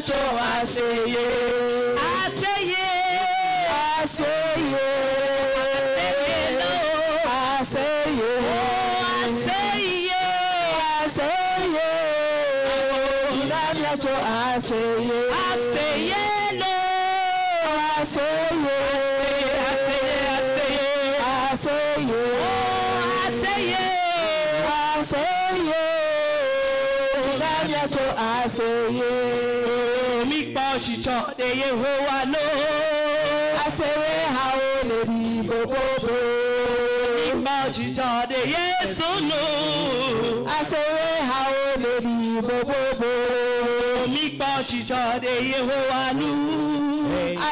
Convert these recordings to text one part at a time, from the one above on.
cho aseye aseye aseye aseye aseye aseye inamia cho aseye aseye lo aseye aseye aseye aseye aseye inamia cho aseye mi pa chicho de Yehowa lo aseye ha o le bi bobo mi pa chicho de Yesu lo aseye ha o le bi bobo mi pa chicho de Yehowa lo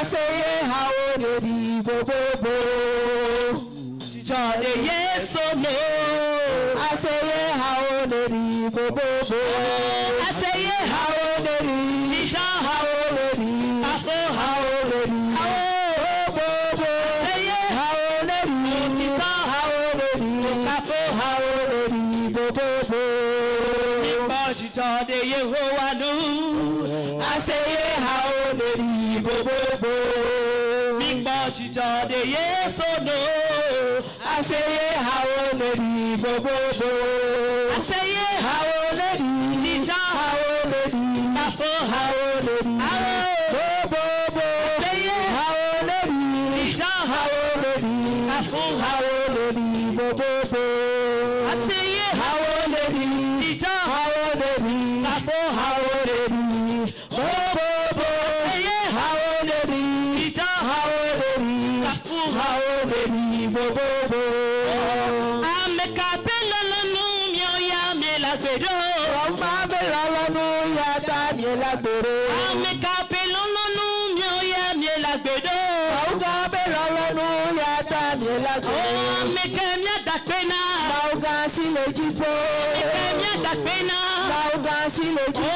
aseye ha o le bi bobo chicho de Yesu lo aseye ha o le bi bobo aseye ha o le bi chicho ha o le bi apo ha o le bi bobo aseye ha o le bi chicho ha o le bi apo ha o le bi bobo mi pa chicho de Yehowa lo aseye ha o le bi bobo mi pa chicho de Yesu lo aseye ha o le bi bobo aseye ha o le bi chicho ha o le bi apo ha o le bi bobo aseye ha o le bi chicho ha o le bi apo ha o le bi bobo aseye ha o le bi chicho ha o le bi apo ha o le bi bobo aseye ha o le bi chicho ha o le bi apo ha o le bi bobo ameka pelolo nu mi o ya mi lagbedo ọmọ pelolo nu ya ta mi lagbedo ameka pelolo nu mi o ya mi lagbedo ọmọ pelolo nu ya ta mi lagbedo ameka mi adapena mauga si lejipo ameka mi adapena mauga si lejipo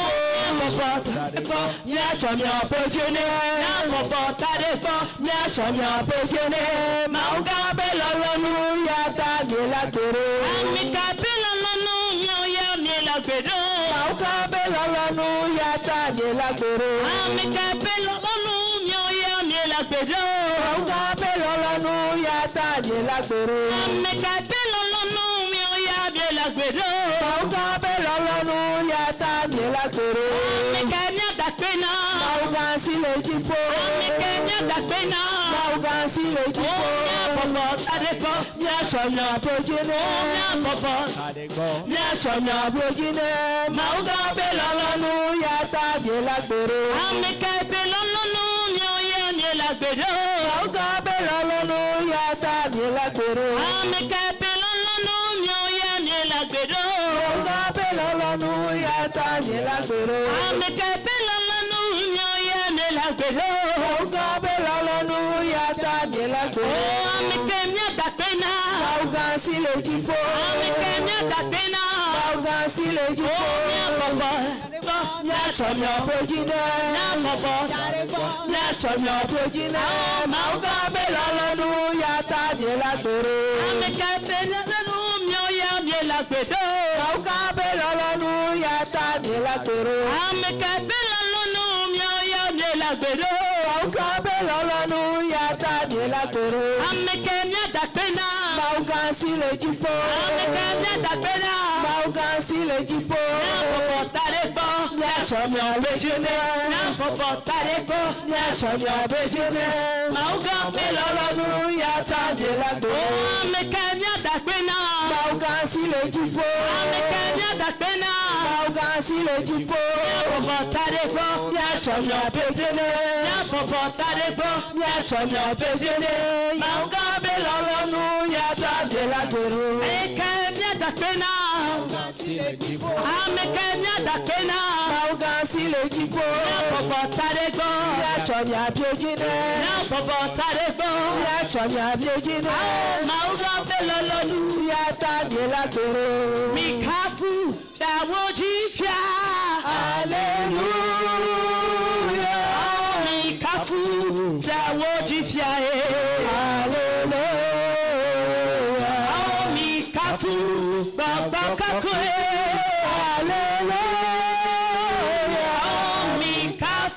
ní àjọmí ọ̀pẹ̀jẹ̀nẹ̀ àpọ̀pọ̀ tàdépọ̀ ní àjọmí ọ̀pẹ̀jẹ̀nẹ̀ máa ń ká bẹ́ẹ̀ lọ́lọ́nù yàtá mi lágbèrè. àmì ká bẹ́ẹ̀ lọ́lọ́nù yóò yá mi lágbèrè. máa ń ká bẹ́ẹ̀ lọ́lọ́nù yàtá mi lágbèrè. àmì ká bẹ́ẹ̀ lọ́lọ́nù yóò yá mi lágbèrè. máa ń ká bẹ́ẹ̀ lọ́lọ́nù yàtá mi lágbèrè. àmì ká bẹ́ẹ̀ lọ́lọ́nù yóò yá mi lágbèrè. máa ń ká bẹ́ẹ̀ lọ́lọ́nù yàtá mi lágbèrè. àmì ká ní àdàpẹ́nà. Mauga si lejipo. Amike ní àdàpẹ́nà. Mauga si lejipo. Ní àpọ̀pọ̀ tàdépọ̀. Ní àjọmí ọ̀pẹ̀jẹ̀nẹ̀. Ní àpọ̀pọ̀ tàdépọ̀. Ní àjọmí ọ̀pẹ̀jẹ̀nẹ̀. Mauga bẹ́ẹ̀ lọ́lọ́nù yàtá mi lágbèrè. Amike bẹ́ẹ̀ lọ́lọ́nù yóò yá mi lágbèrè. Mauga bẹ́ẹ̀ lọ́lọ́nù yàtá mi lágbèrè. Amike bẹ́ẹ̀ lọ́lọ́nù yóò yá mi lágbèrè. Mauga bẹ́ẹ̀ lọ́lọ́nù yàtá mi lágbèrè. Amike bẹ́ẹ̀ lọ́lọ́nù yóò yá mi lágbèrè. Mauga bẹ́ẹ̀ lọ́lọ́nù yàtá mi lágbèrè. Amike mi àdàpẹ́nà. Mauga si lejipo. Amike mi àdàpẹ́nà. Mauga si lejipo. Ní àpọ̀pọ̀ ní àjọmí ọ̀pẹ̀jẹ̀nẹ̀. Ní àpọ̀pọ̀ ní àjọmí ọ̀pẹ̀jẹ̀nẹ̀. Mauga bẹ́ẹ̀ lọ́lọ́nù yàtá mi lágbèrè. Amike bẹ́ẹ̀ lọ́lọ́nù yóò yá mi lágbèrè. Mauga bẹ́ẹ̀ lọ́lọ́nù yàtá mi lágbèrè. Amike bẹ́ẹ̀ lọ́lọ́nù yóò yá mi lágbèrè. Mauga bẹ́ẹ̀ lọ́lọ́nù yàtá mi lágbèrè. Amike ní àdàpẹ́nà. Mauga si lejipo. Amike ní àdàpẹ́nà. Mauga si lejipo. Ní àpọ̀pọ̀ tàdépọ̀. Ní àjọmí ọ̀pẹ̀jẹ̀nẹ̀. Ní àpọ̀pọ̀ tàdépọ̀. Ní àjọmí ọ̀pẹ̀jẹ̀nẹ̀. Mauga bẹ́ẹ̀ lọ́lọ́nù yàtá mi lágbèrè. Amike ní àdàpẹ́nà. Mauga si lejipo. Amike ní àdàpẹ́nà. Mauga si lejipo. Ní àpọ̀pọ̀ tàdépọ̀. Ní àjọmí ọ̀pẹ̀jẹ̀nẹ̀. Ní àpọ̀pọ̀ tàdépọ̀. Ní àjọmí ọ̀pẹ̀jẹ̀nẹ̀. Mauga bẹ́ẹ̀ lọ́lọ́nù yàtá mi lágbèrè. Amike ní àdàpẹ́nà. Amike ní àdàpẹ́nà. Mauga si lejipo. Ní àpọ̀pọ̀ tàdépọ̀. Ní àjọmí ọ̀pẹ̀jẹ̀nẹ̀. Ní àpọ̀pọ̀ tàdépọ̀. Ní àjọmí ọ̀pẹ̀jẹ̀nẹ̀. Mauga bẹ́ẹ̀ lọ́lọ́nù yàtá mi lágbèrè. Mikafu fìàwọ́jìfìà. Hallelujah. Mikafu fìàwọ́jìfìà. Hallelujah. Mikafu bàbá kakọ́. Hallelujah. Mikafu.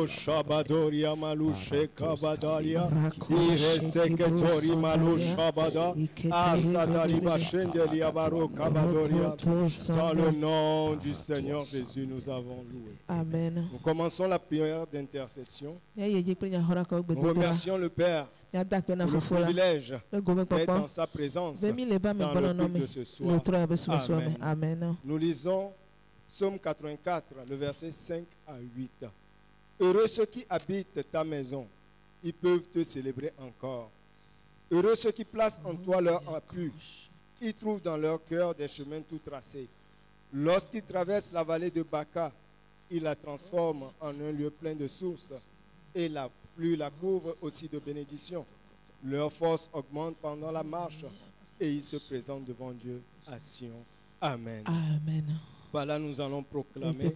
Shabadoria malushe kabadaria ireseketori malushabada asadari bashendeli abaro kabadoria. Dans le nom du Seigneur Jésus, nous avons loué. Amen. Nous commençons la prière d'intercession. Nous remercions le Père pour le privilège d'être dans sa présence dans le culte de ce soir. Amen. Nous lisons Psaume 84, le verset 5 à 8. Heureux ceux qui habitent ta maison, ils peuvent te célébrer encore. Heureux ceux qui placent en toi leur appui, ils trouvent dans leur cœur des chemins tout tracés. Lorsqu'ils traversent la vallée de Baca, ils la transforment en un lieu plein de sources, et la pluie la couvre aussi de bénédictions. Leur force augmente pendant la marche, et ils se présentent devant Dieu à Sion. Amen. Amen. Voilà, nous allons proclamer.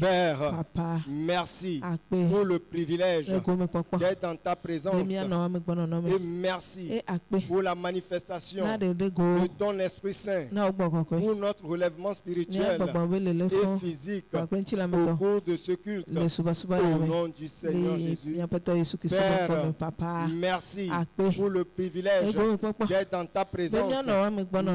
Père, Papa, merci pour le privilège d'être dans ta présence. Et merci pour la manifestation de ton Esprit Saint pour notre relèvement spirituel et physique au cours de ce culte. Au nom du Seigneur Jésus. Père, merci pour le privilège d'être dans ta présence.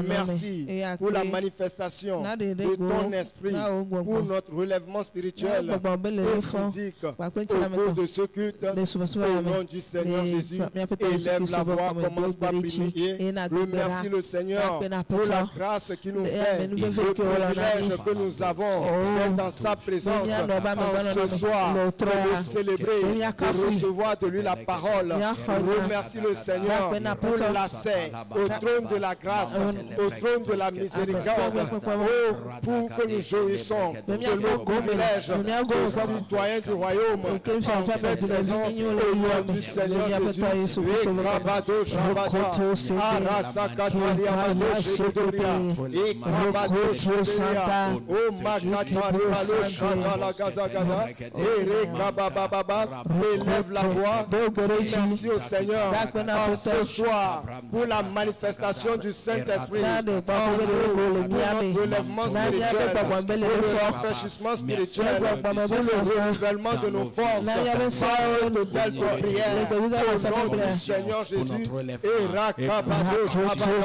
Merci pour la manifestation de ton esprit pour notre relèvement spirituel et physique au cours de ce culte. Au nom du Seigneur Jésus, élève la voix, commence par prier. Remercie le Seigneur pour la grâce qu'il nous fait, le privilège que nous avons d'être dans sa présence en ce soir, de le célébrer, de recevoir de lui la parole. Remercie le Seigneur pour l'accès au trône de la grâce, au trône de la miséricorde, pour que nous jouissons de nos privilèges de citoyens du royaume en cette saison au nom du Seigneur Jésus. Élève la voix, merci au Seigneur ce soir pour la manifestation du Saint-Esprit pour notre relèvement spirituel, pour le rafraîchissement spirituel, pour le renouvellement de nos forces, par de telles prières, au nom du Seigneur Jésus. Et Rakabado Shababa,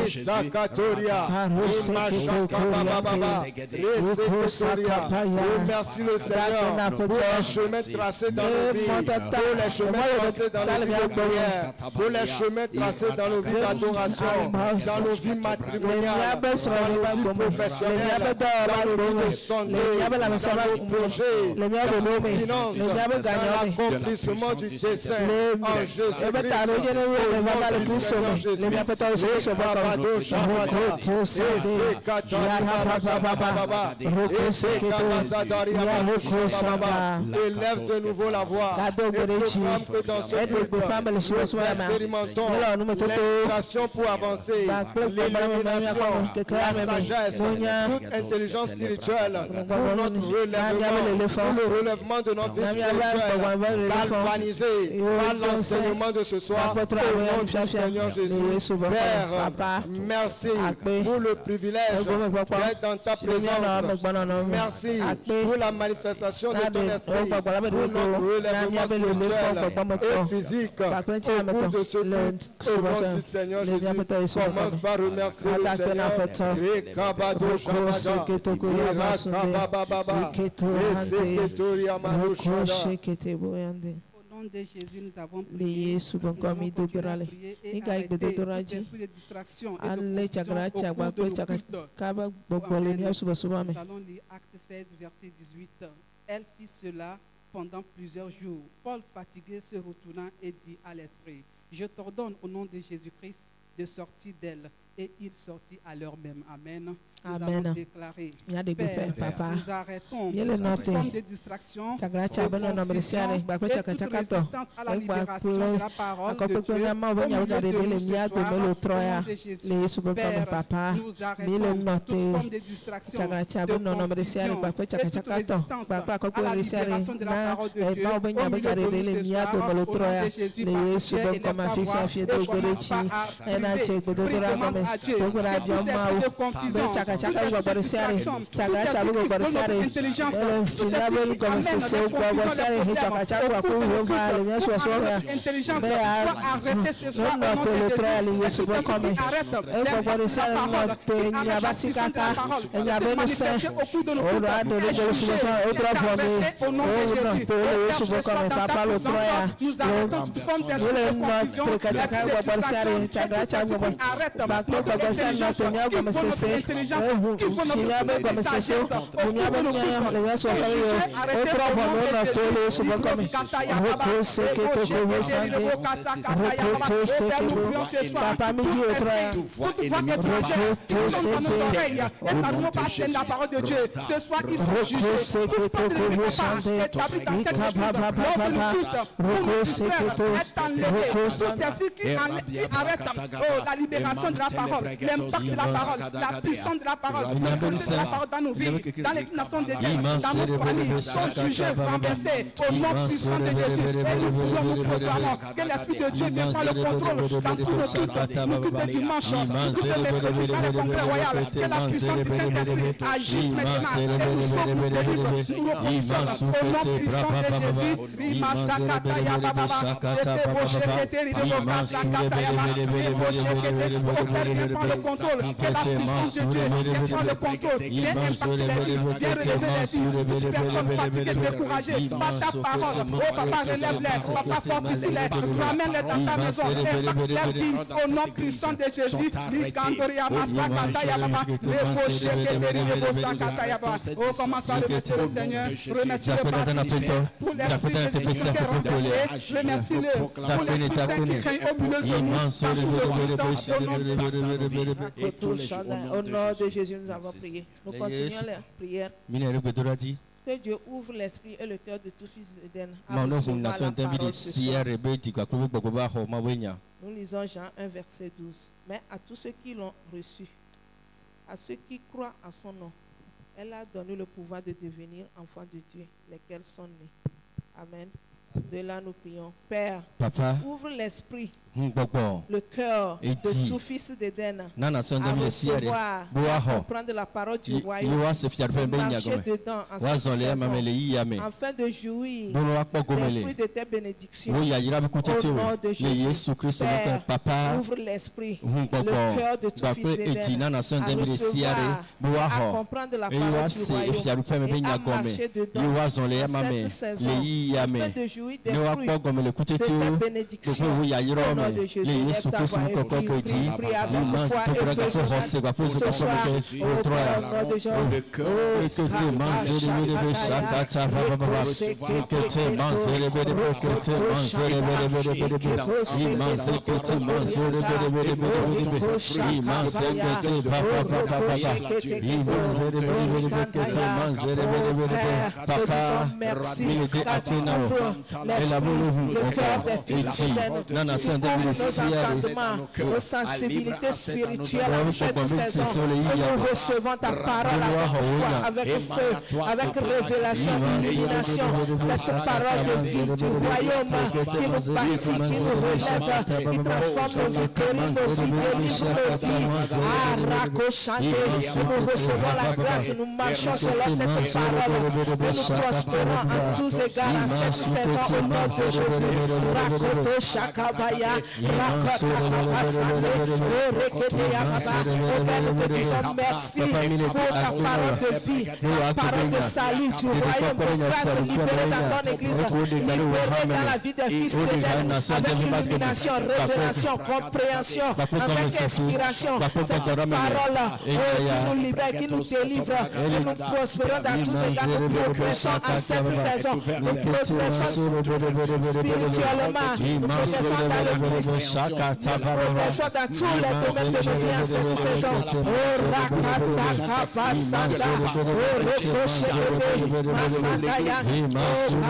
et Zakatoria, et Machakababa, et Sekotoria. Remercie le Seigneur pour les chemins tracés dans nos vies, pour les chemins tracés dans nos vies de prière, pour les chemins tracés dans nos vies d'adoration, dans nos vies matrimoniales, dans nos vies professionnelles, dans nos vies de santé, dans nos projets, dans nos finances, dans l'accomplissement du dessein en Jésus-Christ. Élève de nouveau la voix et proclame que dans ce culte, nous expérimentons l'inspiration pour avancer, l'illumination, la sagesse, toute intelligence spirituelle pour notre relèvement, pour le relèvement de notre vie spirituelle, galvanisé par l'enseignement de ce soir, au nom du Seigneur Jésus. Père, merci pour le privilège d'être dans ta présence. Merci pour la manifestation de ton esprit, pour notre relèvement spirituel et physique au cours de ce culte. Au nom du Seigneur Jésus, commence par remercier le Seigneur. Au nom de Jésus, nous avons prié. L'esprit de distraction et de confusion au cours de nos cultes. Nous allons lire Acte 16, verset 18. Elle fit cela pendant plusieurs jours. Paul, fatigué, se retourna et dit à l'esprit: je t'ordonne au nom de Jésus-Christ de sortir d'elle. et ils sortirent à l'heure même. Amen. Nous Amen. avons déclaré, Père, Papa, nous arrêtons Miele toute note. forme de distraction, Chagracha de beno nombre siare, confusion bakwe et chaka toute chaka to. résistance à la libération de la parole de Dieu. Akopekwe nyama obenya Au milieu ugare de dele nous ce miato soir, melo au troya. nom de Jésus. Le Yesu bokome Père, papa. nous Miele arrêtons toute note. forme de distraction, Chagracha de beno nombre siare, confusion bakwe et chaka toute chaka to. résistance Bakwe à akopekwe la siare libération de la na parole de Dieu. ba obenya Au milieu ugare de nous dele ce miato soir, melo au nom troya. de Jésus, Le par Yesu prière, bokome élève ta afisa voix fiedo et commence gorechi. à Ena prier. che gododora Prie, demande gome. à Dieu Togora que toute bioma esprit de o. confusion, Chaka chaka toute ugwa esprit de siare. distraction, tout Chagracha esprit bugo qui vole siare. notre intelligence, Ele tout fila esprit bel qui comme amène c'est des so gwa confusions, siare des he problèmes, chaka chaka pour ku que yo le ba le culte, nyaso pour so que ya. notre intelligence Mais soit arrêtée ce soir au nom de Jésus. Et tout esprit qui arrête la parole, qui arrête la puissance de la parole, qui s'est manifestée au cours de nos cultes, est jugée, est caressée au nom de Jésus. Père, ce soir, dans ta puissance, nous arrêtons toute forme d'esprit de confusion, d'esprit de frustration, et tout esprit qui arrête notre intelligence, qui vole notre intelligence, qui vole notre sagesse, au cours de nos cultes, est jugée, arrêtée au nom de Jésus. Papa, nous prions ce soir, toute voix étrangère qui sonne dans nos oreilles, et par nous passer la parole de Dieu, ce soir ils sont jugés. Toute porte de ne pas établie dans cette église, lors de nos cultes, pour nous distraire, est enlevé. Tout esprit qui arrête la libération de la parole, l'impact de la parole, la puissance de la parole, l'autorité de la parole dans nos vies, dans les nations de Dieu, dans notre famille, sont jugés, renversés au nom puissant de Jésus. Et nous pouvons nous proclamons que l'Esprit de Dieu vient prendre le contrôle dans tous nos cultes de dimanche, tous les mercredis, dans les congrès royaux, que la puissance du Saint-Esprit agisse maintenant et nous sauve, nous délivre, nous reposons au nom puissant de Jésus. Prends le contrôle, que la puissance de Dieu vienne prendre le contrôle, viens impacter les vies, viens relever les vies, toute personne fatiguée, découragée par ta parole. Oh papa, relève-les, papa, fortifie-les, ramène-les dans ta maison, impacte les vies au nom puissant de Jésus. Oh, commence à remercier le Seigneur, remercie le Père pour l'esprit de Jésus qui est renversé, remercie-le pour l'esprit saint qui crée au milieu de nous, au nom de Jésus, nous avons prié. Nous continuons la prière. Que Dieu ouvre l'esprit et le cœur de tous fils d'Éden à recevoir la parole ce soir. Nous lisons Jean 1, verset 12. Mais à tous ceux qui l'ont reçu, à ceux qui croient en son nom, elle a donné le pouvoir de devenir enfants de Dieu, lesquels sont nés. Amen. De là, nous prions. Père, Papa, ouvre l'esprit, le cœur de tout fils d'Éden à recevoir, à comprendre la parole du royaume, marcher dedans en cette saison, afin de jouir des fruits de tes bénédictions. Au nom de Jésus, Père, ouvre l'esprit, le cœur de tout fils d'Éden à recevoir, à comprendre la parole du royaume et à marcher dedans en cette saison, afin de jouir des fruits de ta bénédiction. Au nom de Jésus, lève ta voix et prie avec foi et feu ce soir. Au nom de Jésus, le cœur des fils d'Éden, nos sensibilités spirituelles en cette saison, nous recevons ta parole avec feu, avec révélation, illumination, cette parole de vie du royaume qui nous bâtit, qui nous relève, qui transforme nos vies, guérit nos vies, délivre nos vies. Racochanté, nous recevons la grâce, nous marchons selon cette parole, nous nous prosterons en tous égards en cette saison au nom de Jésus. Racoto Shakabaya, merci pour ta parole de vie, ta parole de salut du royaume de grâce libérée dans ton église, libérée dans la vie des fils d'Éden, avec illumination, révélation, compréhension, avec inspiration, cette parole qui nous libère, qui nous délivre, et nous prospérons dans tous ces égards, nous progressons en cette saison, nous progressons spirituellement, nous progressons dans le protection dans tous les domaines que nous vivons en cette saison. Oh, Rakata Kapasanda, oh, Rekoshede, Masandaya, oh,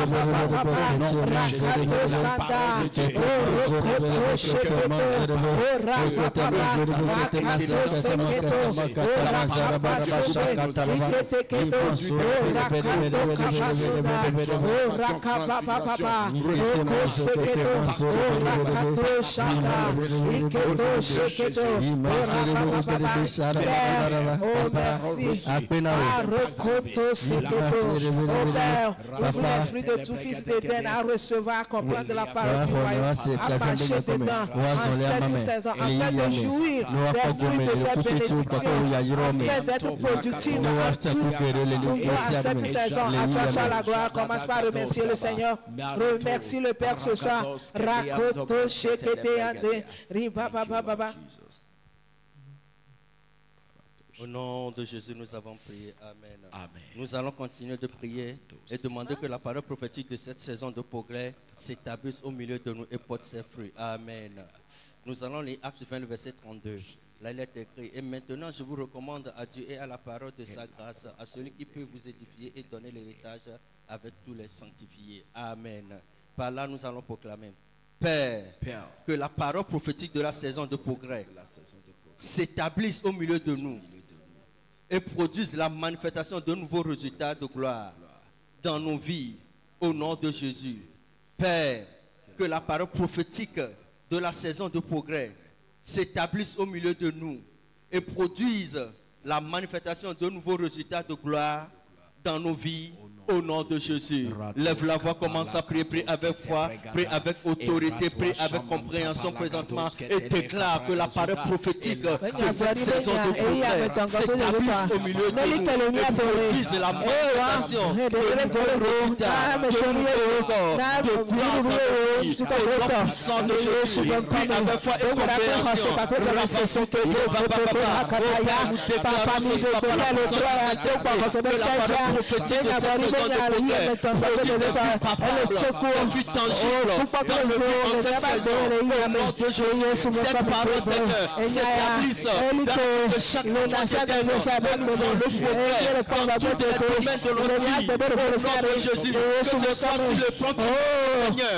Kapapapa, Rakato Sanda, oh, Rekoshede, oh, Rapapapa, Rakato Sekedo, oh, Rakapasode, Iketekedo, oh, Rakato Kapasuda, oh, Rakapapapa, oh, Sekedo, oh, Rakato Shanda, Ikedo Sekedo, oh, merci. Rekoto Sekedo, oh, Père, ouvre l'esprit de tout fils d'Éden à recevoir, comprendre la parole du royaume, à marcher dedans en cette saison, afin de jouir des fruits de ta bénédiction, afin d'être productif en tout pouvoir en cette saison. À toi soit la gloire. Commence par remercier le Seigneur. Remercie le Père ce soir. Rakoto Shekete Ande, Riba Baba Baba. Au nom de Jésus, nous avons prié. Amen. Amen. Nous allons continuer de prier et demander que la parole prophétique de cette saison de progrès s'établisse au milieu de nous et porte ses fruits. Amen. Nous allons lire Actes 20, verset 32. Là, il est écrit: et maintenant, je vous recommande à Dieu et à la parole de sa grâce, à celui qui peut vous édifier et donner l'héritage avec tous les sanctifiés. Amen. Par là, nous allons proclamer: Père, que la parole prophétique de la saison de progrès s'établisse au milieu de nous et produise la manifestation de nouveaux résultats de gloire dans nos vies, au nom de Jésus. Père, que la parole prophétique de la saison de progrès s'établisse au milieu de nous et produise la manifestation de nouveaux résultats de gloire dans nos vies, au nom de Jésus. Lève la voix, commence à prier, prie avec foi, prie avec autorité, prie avec compréhension présentement et déclare que la parole prophétique de cette saison de progrès s'établisse au milieu de nous et produise la manifestation de nouveaux résultats de gloire dans nos vies, au nom puissant de Jésus. Prie avec foi et compréhension.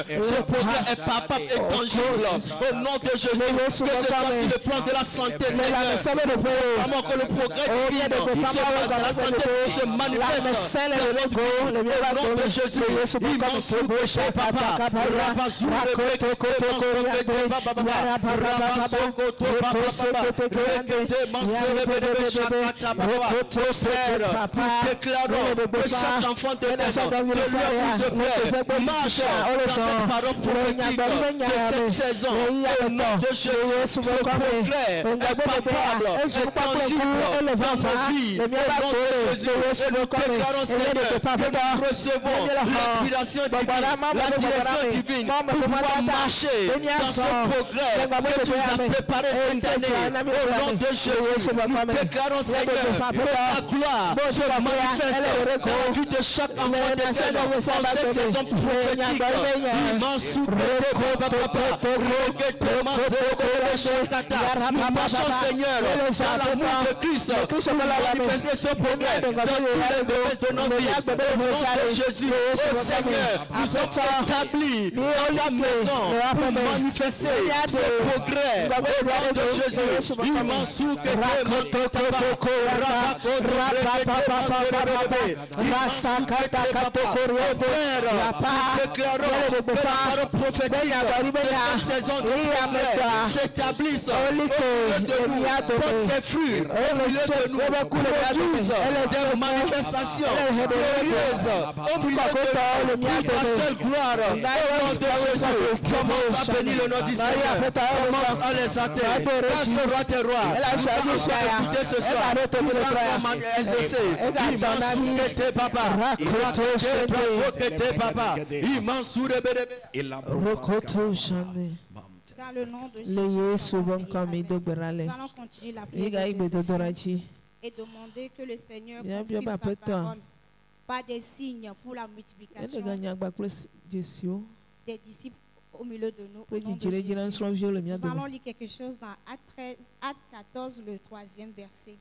Ce progrès est palpable et tangible au nom de Jésus. Que ce soit sur le plan de la santé, Seigneur. Vraiment que le progrès divin sur la santé se manifeste au nom de Jésus. Déclarons que chaque enfant de marche dans cette parole prophétique de cette saison au nom de Jésus. Ce progrès est palpable, est tangible dans nos vies au nom de Jésus. Et nous déclarons, Seigneur, que nous recevons l'inspiration divine, la direction divine pour pouvoir marcher dans ce progrès que tu as préparé cette année au nom de Jésus. Nous déclarons, Seigneur, que ta gloire se manifeste dans la vie de chaque enfant d'éternel en cette saison prophétique. Nous marchons, Seigneur, dans l'amour de Christ pour manifester ce progrès dans tous les domaines de nos vies. Au nom de Jésus, oh Seigneur, nous sommes établis dans la maison pour manifester ce progrès. Au nom de Jésus, déclarons que la parole prophétique de cette saison de progrès s'établisse au milieu de nous, porte ses fruits au milieu de nous, produise des manifestations glorieuses au milieu de nous, pour ta seule gloire au nom de Jésus. Commence à bénir le nom du Seigneur, commence à l'exalter. Car ce roi tes rois, nous allons écouter ce soir, nous allons exaucer. Dans le nom de Jésus, nous allons continuer la prière et demander que le Seigneur confirme sa parole par des signes pour la multiplication des disciples au milieu de nous. Au nom de Jésus. Nous allons lire quelque chose dans Acte 14, le 3e verset.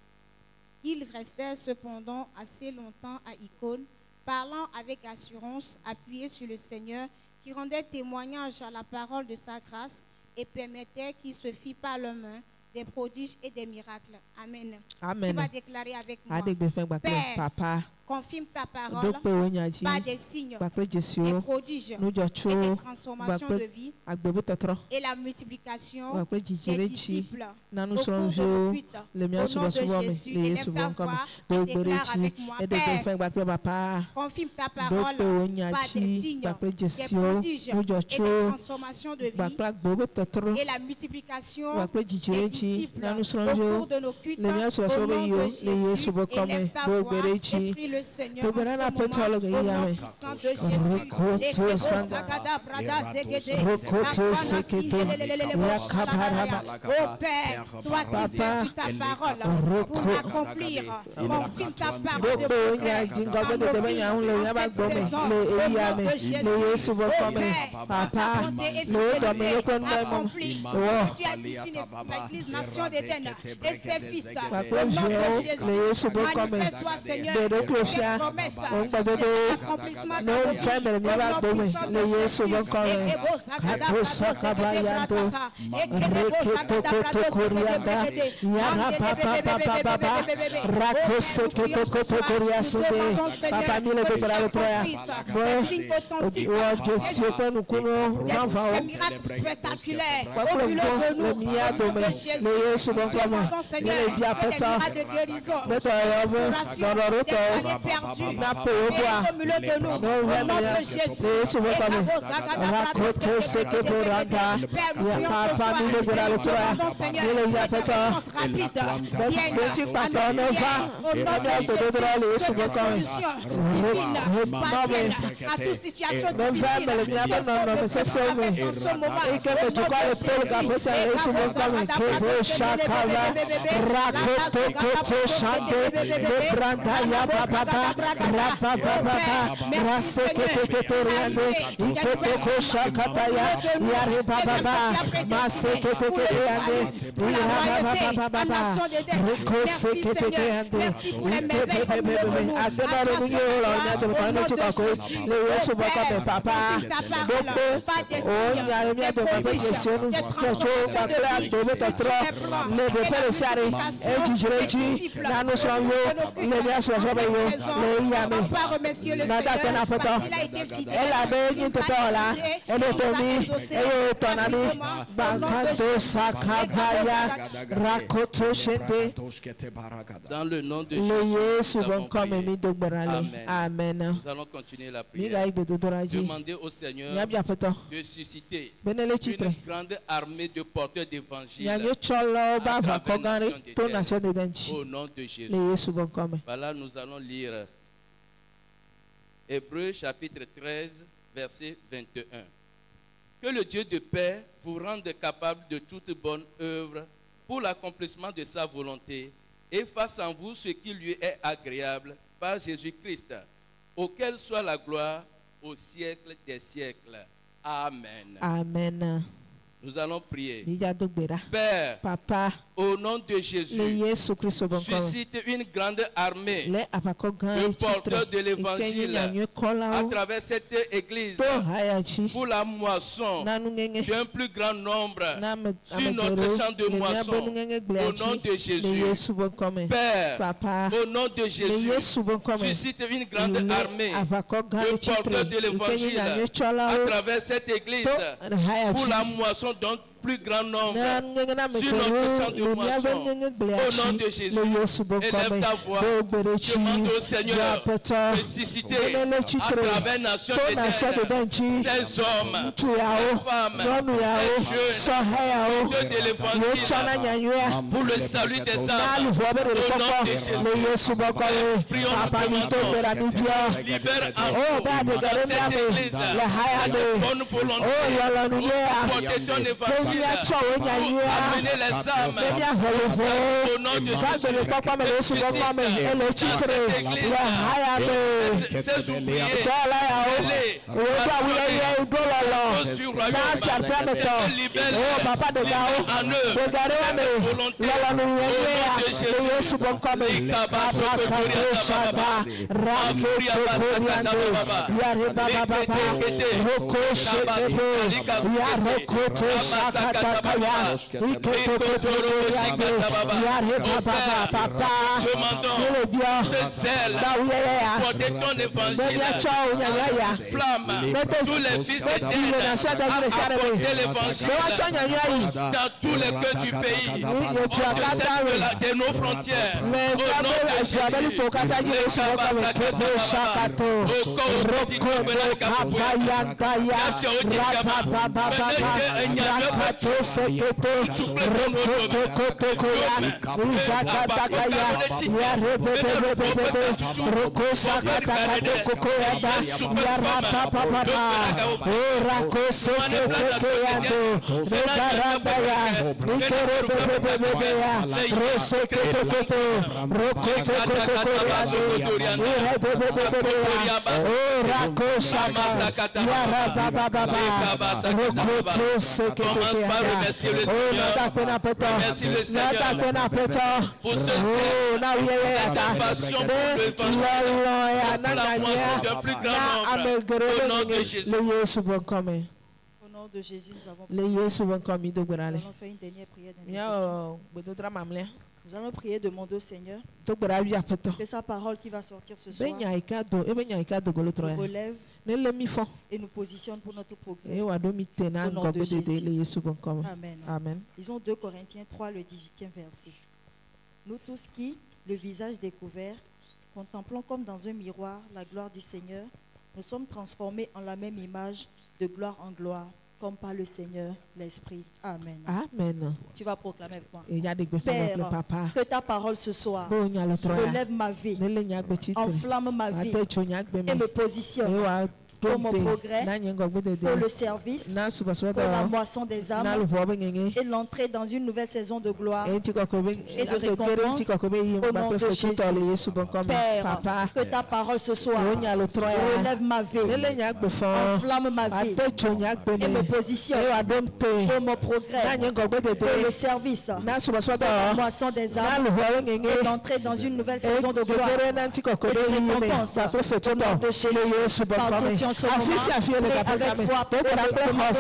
Il restait cependant assez longtemps à Icône, parlant avec assurance, appuyé sur le Seigneur, qui rendait témoignage à la parole de sa grâce et permettait qu'il se fît par leurs mains des prodiges et des miracles. Amen. Amen. Tu vas déclarer avec moi. Père, Papa, confirme ta parole par des signes, des prodiges et des transformations de vie et la multiplication des disciples. Au cours de nos cuites, au nom de Jésus, élève ta voix et déclare avec moi. Père, confirme ta parole par des signes, des prodiges et des transformations de vie et la multiplication des disciples. Au cours de nos cuites, au nom de Jésus, élève ta voix et prie le Seigneur en ce moment, au nom puissant de Jésus. Oh Père, toi qui viens sur ta parole pour l'accomplir, confirme ta parole l'Église nation d'Éden et ses fils. Au nom de Jésus, manifeste-toi Seigneur. Dans le nom de Jésus, Amen. Nous allons continuer la prière. Demandez au Seigneur de susciter une grande armée de porteurs d'évangile au nom de Jésus. Voilà, nous allons lire Hébreux chapitre 13, verset 21. Que le Dieu de paix vous rende capable de toute bonne œuvre pour l'accomplissement de sa volonté et fasse en vous ce qui lui est agréable par Jésus-Christ, auquel soit la gloire au siècle des siècles. Amen. Amen. Nous allons prier. Père, Papa, au nom de Jésus, suscite une grande armée de porteurs de l'évangile à travers cette église pour la moisson d'un plus grand nombre sur notre champ de moisson au nom de Jésus. Père, Papa, au nom de Jésus, suscite une grande armée de porteurs de l'évangile à travers cette église pour la moisson d'un plus grand nombre sur notre champ de moisson au nom de Jésus. Élève ta voix, demande au Seigneur de susciter à travers nation d'Éden ces hommes, ces femmes, ces jeunes, de l'évangile pour le salut des âmes au nom de Jésus. Prions nous demandons, libère en nous cette église la bonne volonté pour porter ton évangile. Amener les âmes au nom de Jésus. ces ouvriers, ce zèle porter ton évangile, flamme tous les fils apporter l'évangile dans tous les cœurs du pays, de nos frontières, au nom de Jésus. Au nom de Jésus, nous avons fait une dernière prière d'intercession. Nous allons prier, demander au Seigneur que sa parole qui va sortir ce soir nous relève et nous positionne pour notre progrès. Au nom de Jésus. Amen. Amen. Lisons 2 Corinthiens 3, le 18e verset. Nous tous qui, le visage découvert, contemplons comme dans un miroir la gloire du Seigneur, nous sommes transformés en la même image de gloire en gloire, comme par le Seigneur l'Esprit. Amen. Amen. Tu vas proclamer avec moi. Père, que ta parole ce soir relève ma vie, enflamme ma vie et me positionne pour mon progrès, pour le service, pour la moisson des âmes et l'entrée dans une nouvelle saison de gloire et de récompense au nom de Jésus. Père, que ta parole ce soir relève ma vie, enflamme ma vie et me positionne pour mon progrès, pour le service, pour la moisson des âmes et l'entrée dans une nouvelle saison de gloire et de récompense au nom de Jésus. Partout avec foi pour le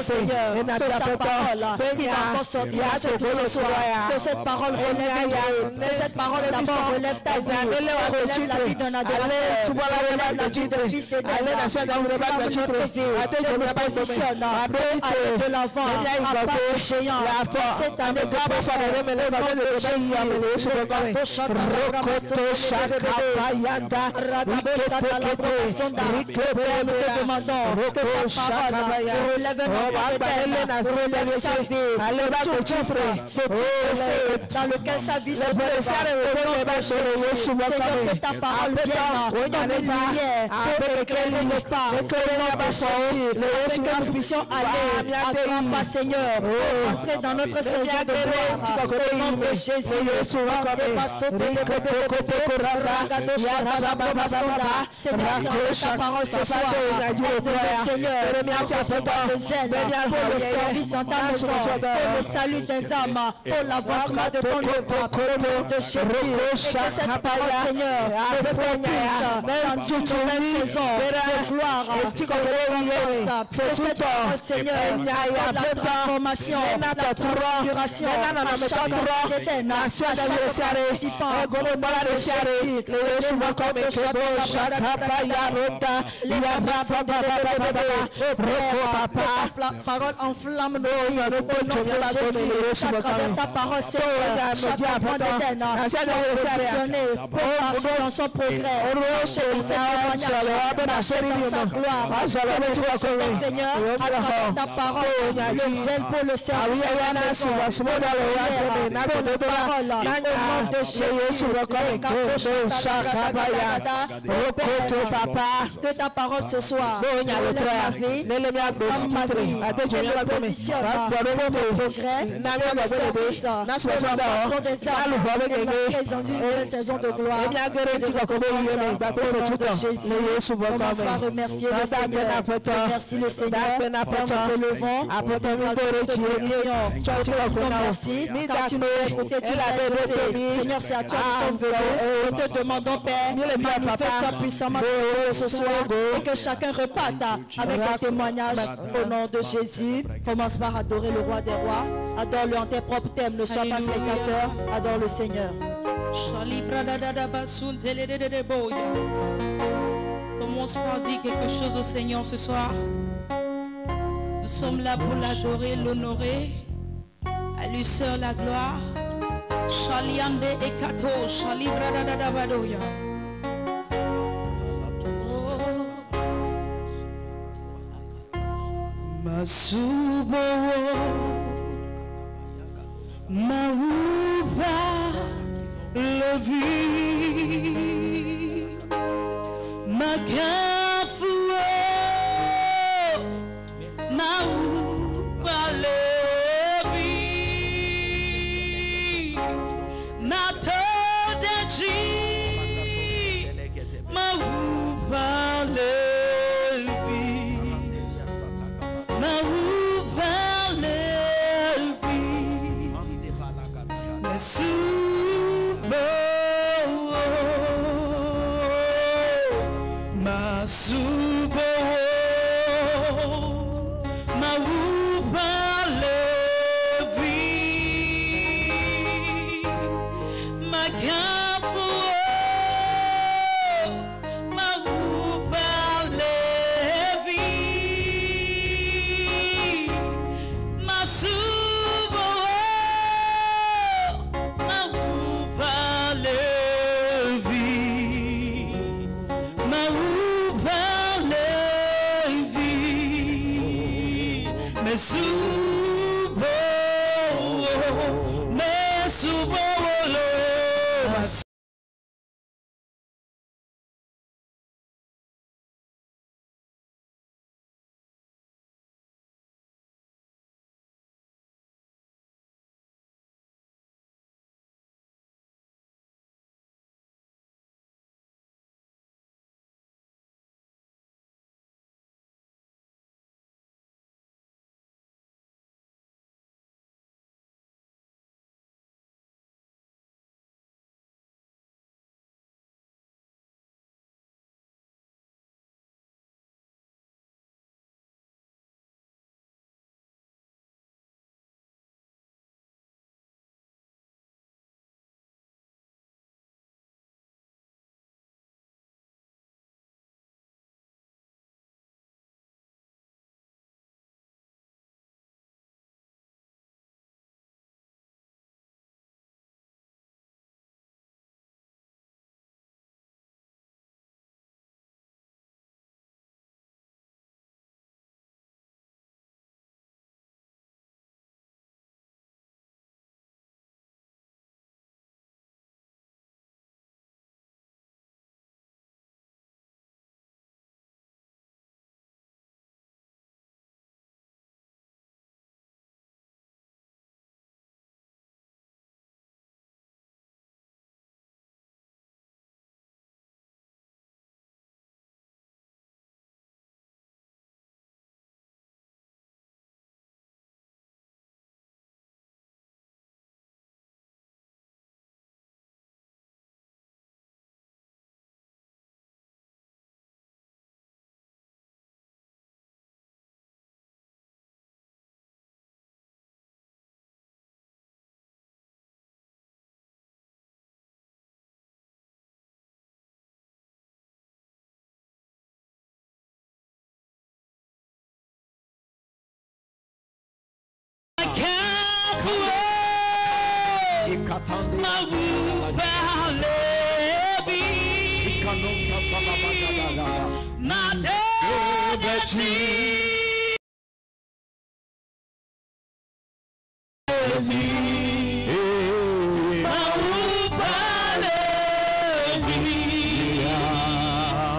Seigneur, que sa parole qui va encore sortir ce soir, que cette parole relève, que cette parole d'abord relève ta vie, relève la vie d'un adorateur, relève la vie d'un fils d'Éden, je me positionne aller de l'avant, à pas de géant, cette année que ta parole relève sa vie, dans lequel sa vie se trouve. Seigneur, que ta parole vienne dans les lumières pour éclairer nos pas, afin que nous puissions aller à grands pas, Seigneur, entrer dans notre saison de gloire. Au nom de Jésus, Seigneur, que ta parole ce soir, Seigneur, pour le service dans ta maison, pour le salut des âmes, pour l'avancement de ton œuvre, au nom de Jésus, et que cette parole, Seigneur, me propulse dans toute nouvelle saison de gloire, que cette parole, Seigneur, la transformation, la transfiguration, à chaque d'Éden, à chaque participant, au nom de Jésus, ta parole enflamme nos vies, au nom de Jésus, à travers ta parole, Seigneur, chaque enfant d'Éden soit positionné pour marcher dans son progrès, marcher dans ses témoignages, marcher dans sa gloire, Seigneur, à travers ta parole, le zèle pour le service, pour le parole, au nom de Jésus, que ta parole ce soir gloire relève ma vie, comme ma vie, et me positionne de progrès, dans le service, de la passion des âmes, et l'entrée dans une nouvelle saison de gloire, et de reconnaissance au nom de Jésus. Commence par remercier le Seigneur. Remercie le Seigneur. Quand nous te levons, tu te merci. Quand tu nous écoutes, tu l'as écouté. Seigneur, c'est à toi que nous sommes venus. Nous te demandons, Père, manifeste puissamment ce soir et que chacun reparte avec un témoignage au nom de Jésus. Commence par adorer le roi des rois. Adore-le en tes propres thèmes. Ne sois pas spectateur. Adore le Seigneur. Commence par dire quelque chose au Seigneur ce soir. Nous sommes là pour l'adorer, l'honorer. À lui seul la gloire. Shaliande ekato, shalibra da da da badoya. Masubo, Mauba, Levi, Magafu, Mauba, Levi, Natodaji, Mauba, Levi, Mauba, Levi, Masubo, Masubo, Mauba, Levi, Magafu, Mauba, Levi, Masubo, Mauba, Levi, Mauba, Levi, Mesubo, Mesubo,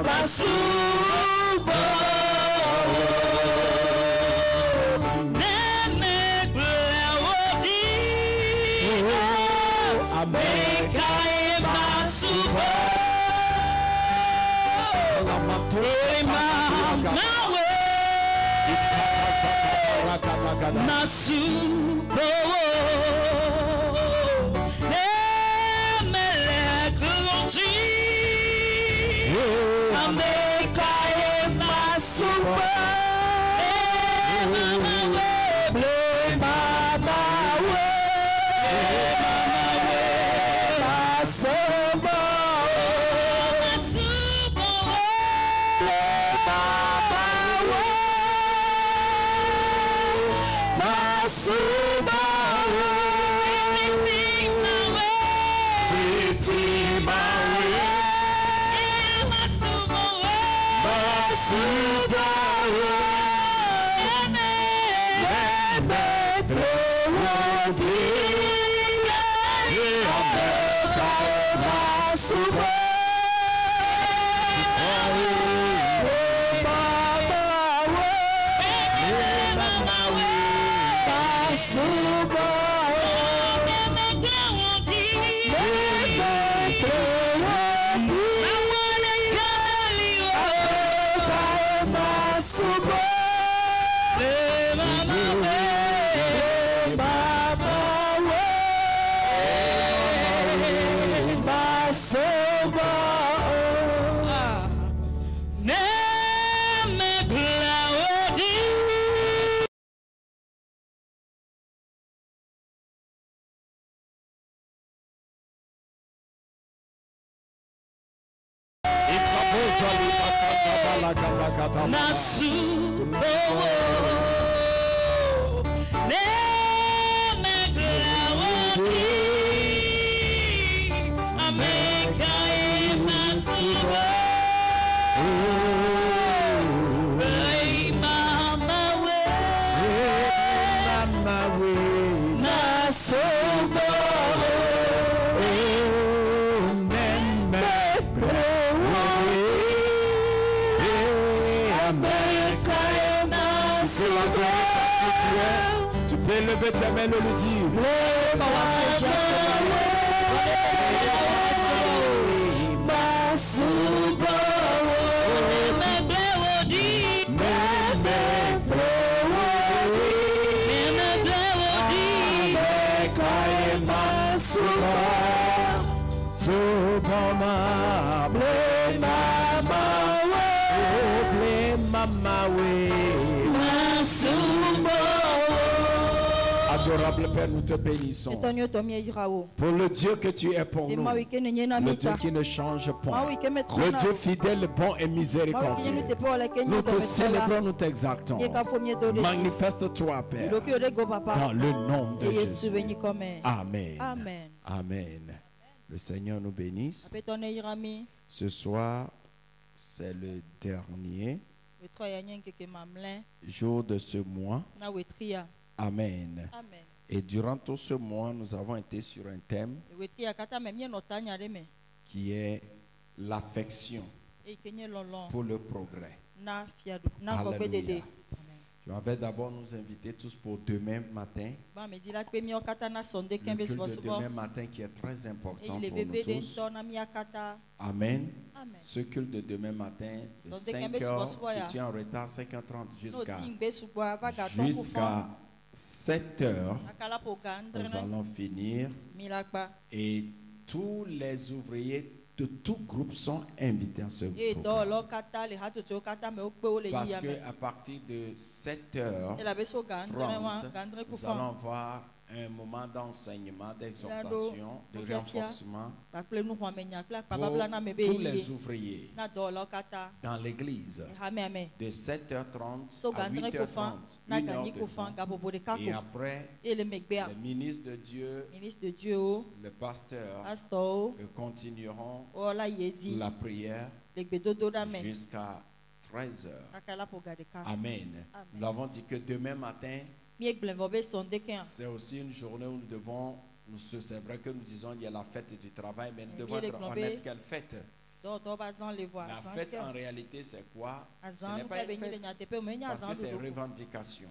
Masubo Tu peux lever tes mains et le dire. Adorable Père, nous te bénissons pour le Dieu que tu es pour nous, le Dieu qui ne change pas, le Dieu fidèle, bon et miséricordieux. Nous te célébrons, nous t'exaltons. Manifeste-toi, Père, dans le nom de Jésus. Amen. Amen. Amen. Le Seigneur nous bénisse. Ce soir, c'est le dernier jour de ce mois. Amen. Amen. Et durant tout ce mois, nous avons été sur un thème qui est l'affection pour le progrès. Alléluia. Je vais d'abord nous inviter tous pour demain matin. Le culte de demain matin qui est très important pour nous tous. Amen. Ce culte de demain matin, de 5h, si tu es en retard, 5h30 jusqu'à 7h, nous allons finir. Et tous les ouvriers de tout groupe sont invités à ce programme. Parce qu'à partir de 7h30, nous allons voir un moment d'enseignement, d'exhortation, de renforcement pour tous les ouvriers dans l'église de 7h30 à 8h30, 1h de temps. Et après, le ministre de Dieu, le pasteur, continueront la prière jusqu'à 13h. Amen. Nous avons dit que demain matin, c'est aussi une journée où nous devons, c'est vrai que nous disons qu'il y a la fête du travail, mais nous devons être honnêtes. Quelle fête? La fête en réalité c'est quoi? Ce n'est pas une fête parce que c'est une revendication.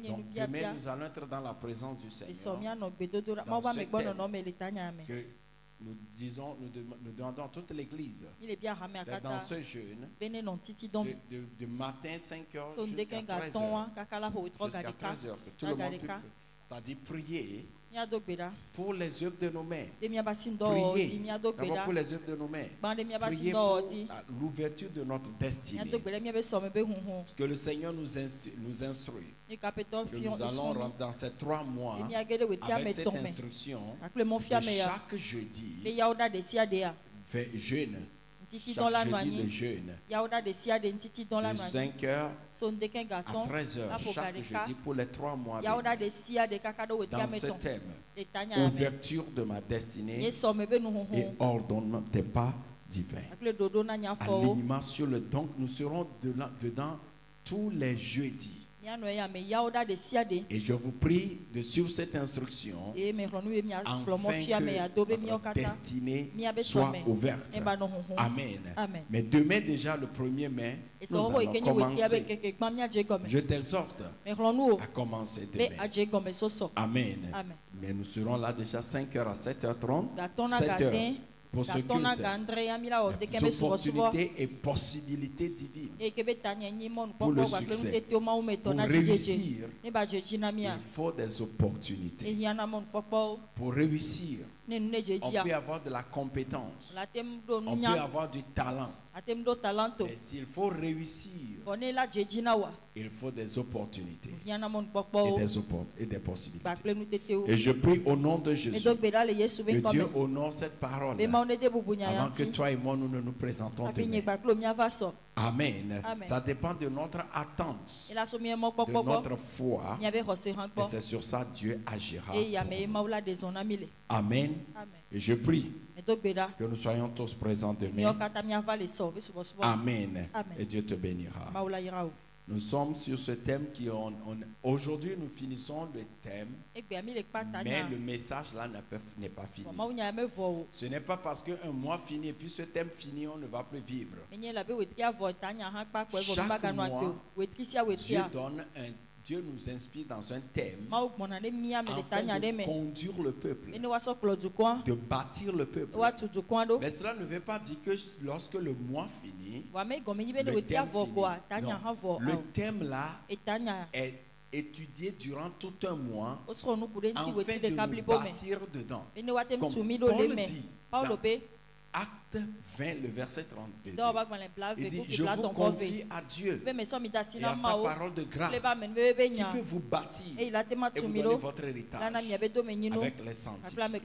Donc demain nous allons être dans la présence du Seigneur. Dans ce thème, que nous demandons à toute l'église d'être dans ce jeûne de matin 5h jusqu'à 13h. Jusqu'à 13h, que tout le monde peut, c'est-à-dire prier pour les œuvres de nos mains. Prier d'abord pour les œuvres de nos mains. Prier pour l'ouverture de notre destinée. Que le Seigneur nous instruit. Que nous allons rentrer dans ces 3 mois avec cette instruction. Chaque jeudi, jeûne. Chaque jeudi le jeûne. De 5h à 13h chaque jeudi pour les 3 mois. Dans ce thème, ouverture de ma destinée et ordonnement des pas divins. Alignement sur le don. Nous serons dedans tous les jeudis. Et je vous prie de suivre cette instruction afin que votre destinée soit ouverte. Amen. Mais demain déjà, le 1er mai, nous allons commencer. Je t'exhorte à commencer demain. Amen. Mais nous serons là déjà 5h à 7h30. 7h. Pour ce culte, opportunités et possibilités divines pour le succès, pour réussir, il faut des opportunités. Pour réussir, on peut avoir de la compétence, on peut avoir du talent. Mais s'il faut réussir, il faut des opportunités et des possibilités. Et je prie au nom de Jésus que Dieu honore cette parole avant que toi et moi nous ne nous présentons demain. Amen. Ça dépend de notre attente, de notre foi. Et c'est sur ça que Dieu agira. Amen. Et je prie que nous soyons tous présents demain. Amen. Et Dieu te bénira. Nous sommes sur ce thème aujourd'hui nous finissons le thème, mais le message là n'est pas fini. Ce n'est pas parce qu'un mois finit et puis ce thème fini, on ne va plus vivre. Chaque mois, Dieu nous inspire dans un thème afin de conduire le peuple, de bâtir le peuple. Mais cela ne veut pas dire que lorsque le mois finit, le thème finit. Non. Le thème là est étudié durant tout un mois afin de nous bâtir dedans. Comme Paul dit dans Acte 20, le verset 32. Il dit, je vous confie à Dieu et à sa parole de grâce qui peut vous bâtir et vous donner votre héritage avec les sanctifiés.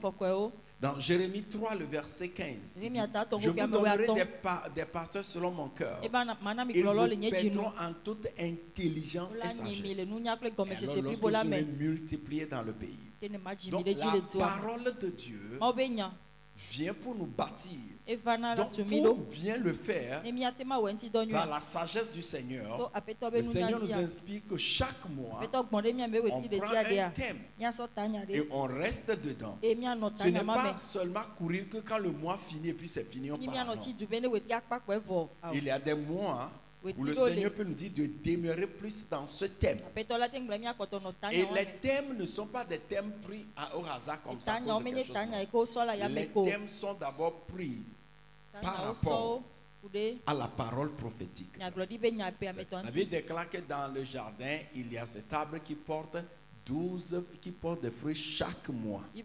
Dans Jérémie 3, le verset 15, je vous donnerai des pasteurs selon mon cœur. Ils vous paieront en toute intelligence et sagesse. Et alors, lorsque vous serez multipliés dans le pays. Donc, la parole de Dieu vient pour nous bâtir. Donc pour bien le faire, par la sagesse du Seigneur, le Seigneur nous inspire que chaque mois, on prend un thème et on reste dedans. Ce n'est pas seulement courir que quand le mois finit et puis c'est fini, on part. Il y a des mois où le Seigneur peut nous dire de demeurer plus dans ce thème. Et les thèmes ne sont pas des thèmes pris au hasard comme ça. Les thèmes sont d'abord pris par rapport à la parole prophétique. La Bible déclare que dans le jardin, il y a cet arbre qui porte 12 qui portent des fruits chaque mois. C'est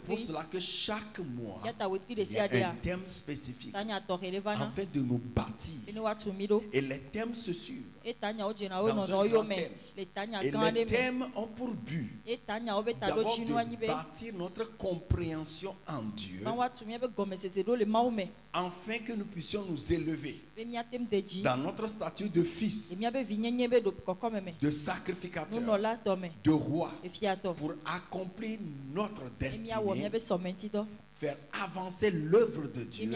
pour cela que chaque mois, il y a un thème spécifique afin de nous bâtir. Et les thèmes se suivent dans un grand thème. Et les thèmes ont pour but d'abord de bâtir notre compréhension en Dieu afin que nous puissions nous élever dans notre statut de fils, de sacrificateur, de roi, pour accomplir notre destinée, faire avancer l'œuvre de Dieu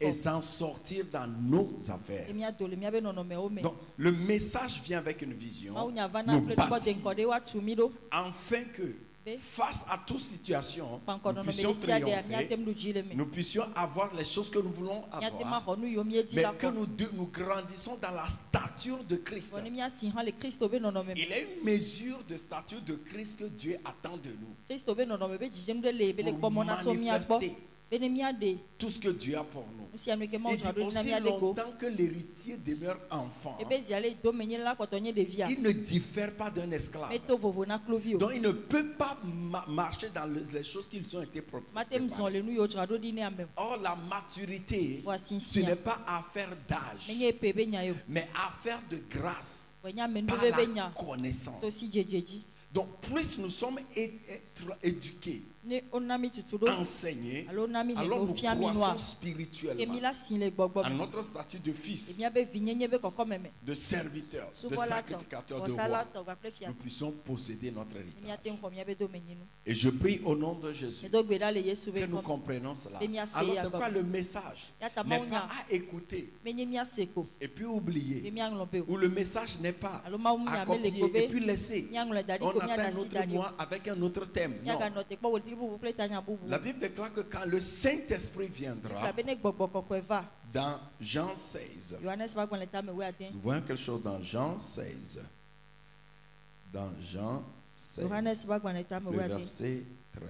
et s'en sortir dans nos affaires. Donc le message vient avec une vision, nous bâtir, afin que face à toute situation, nous puissions triompher, nous puissions avoir les choses que nous voulons avoir, mais que nous grandissons dans la stature de Christ. Il y a une mesure de stature de Christ que Dieu attend de nous pour manifester tout ce que Dieu a pour nous. Il dit aussi longtemps que l'héritier demeure enfant, il ne diffère pas d'un esclave. Donc il ne peut pas marcher dans les choses qui lui ont été préparées. Or la maturité, ce n'est pas affaire d'âge, mais affaire de grâce par la connaissance. Donc plus nous sommes éduqués, enseignés, alors nous croissons spirituellement à notre statut de fils, de serviteur, de sacrificateur, de roi. Nous puissions posséder notre héritage. Et je prie au nom de Jésus que nous comprenions cela. Alors c'est quoi le message? N'est pas à écouter et puis oublier, ou le message n'est pas à copier et puis laisser. On attend un autre mois avec un autre thème. Non. La Bible déclare que quand le Saint-Esprit viendra, dans Jean 16, nous voyons quelque chose dans Jean 16. Dans Jean 16, le verset 13.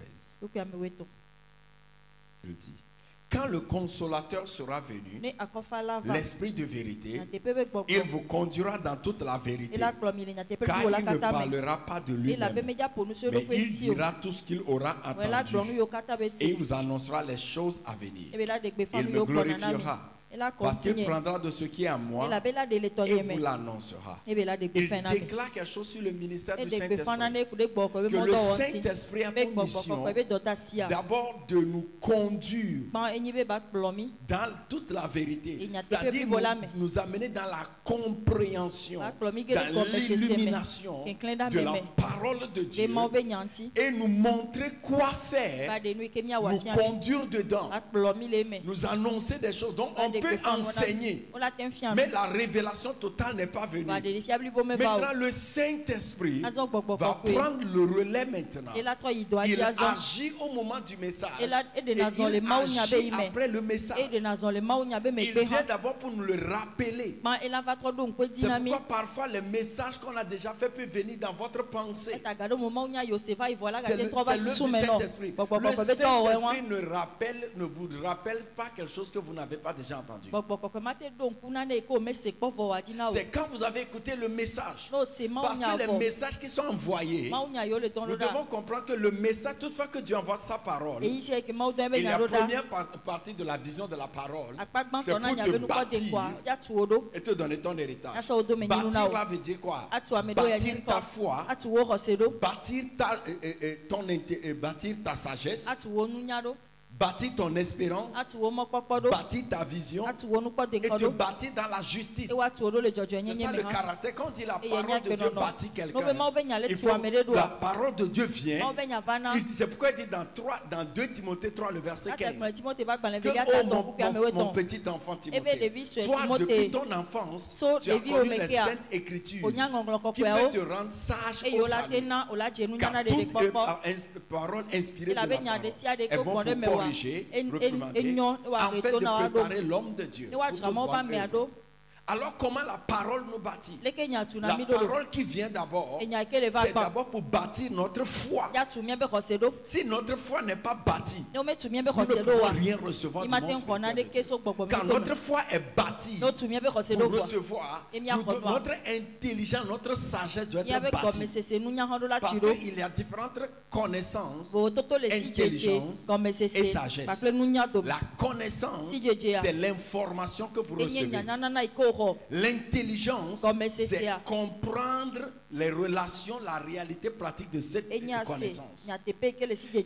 Il dit: quand le consolateur sera venu, l'Esprit de vérité, il vous conduira dans toute la vérité, car il ne parlera pas de lui-même, mais il dira tout ce qu'il aura entendu et il vous annoncera les choses à venir. Il me glorifiera, parce qu'il prendra de ce qui est à moi et vous l'annoncera. Il déclare quelque chose sur le ministère du Saint-Esprit, que le Saint-Esprit a pour mission d'abord de nous conduire dans toute la vérité, c'est-à-dire nous amener dans la compréhension, dans l'illumination de la parole de Dieu et nous montrer quoi faire, nous conduire dedans, nous annoncer des choses. Donc on peut enseigner, mais la révélation totale n'est pas venue. Maintenant le Saint-Esprit va prendre le relais maintenant. Il agit au moment du message et il agit après le message. Il vient d'abord pour nous le rappeler. C'est pourquoi parfois les messages qu'on a déjà fait peuvent venir dans votre pensée. C'est le Saint-Esprit. Le Saint-Esprit ne vous rappelle pas quelque chose que vous n'avez pas déjà entendu. C'est quand vous avez écouté le message. Parce que les messages qui sont envoyés, nous devons comprendre que le message, toutefois que Dieu envoie sa parole, et la première partie de la vision de la parole, c'est pour te bâtir et te donner ton héritage. Bâtir là veut dire quoi? Bâtir ta foi, bâtir ta sagesse, bâtir ton espérance, bâtir ta vision et te bâtir dans la justice. C'est ça le caractère. Quand dit la parole de Dieu bâtit quelqu'un, il faut la parole de Dieu vient. C'est pourquoi il dit dans 2 Timothée 3 le verset 15 que mon petit enfant Timothée, toi depuis ton enfance tu as connu les saintes écritures qui peuvent te rendre sage au salut, car toute parole inspirée de la parole est bon pour corriger, reprimander, afin de préparer l'homme de Dieu pour toute bonne œuvre. Alors comment la parole nous bâtit? La parole qui vient d'abord, c'est d'abord pour bâtir notre foi. Si notre foi n'est pas bâtie, nous ne pouvons rien recevoir du monde spirituel. Quand notre foi est bâtie pour recevoir, notre intelligence, notre sagesse doit être bâtie. Parce qu'il y a différentes connaissances, intelligence et sagesse. La connaissance, c'est l'information que vous recevez. L'intelligence, c'est comprendre les relations, la réalité pratique de cette connaissance.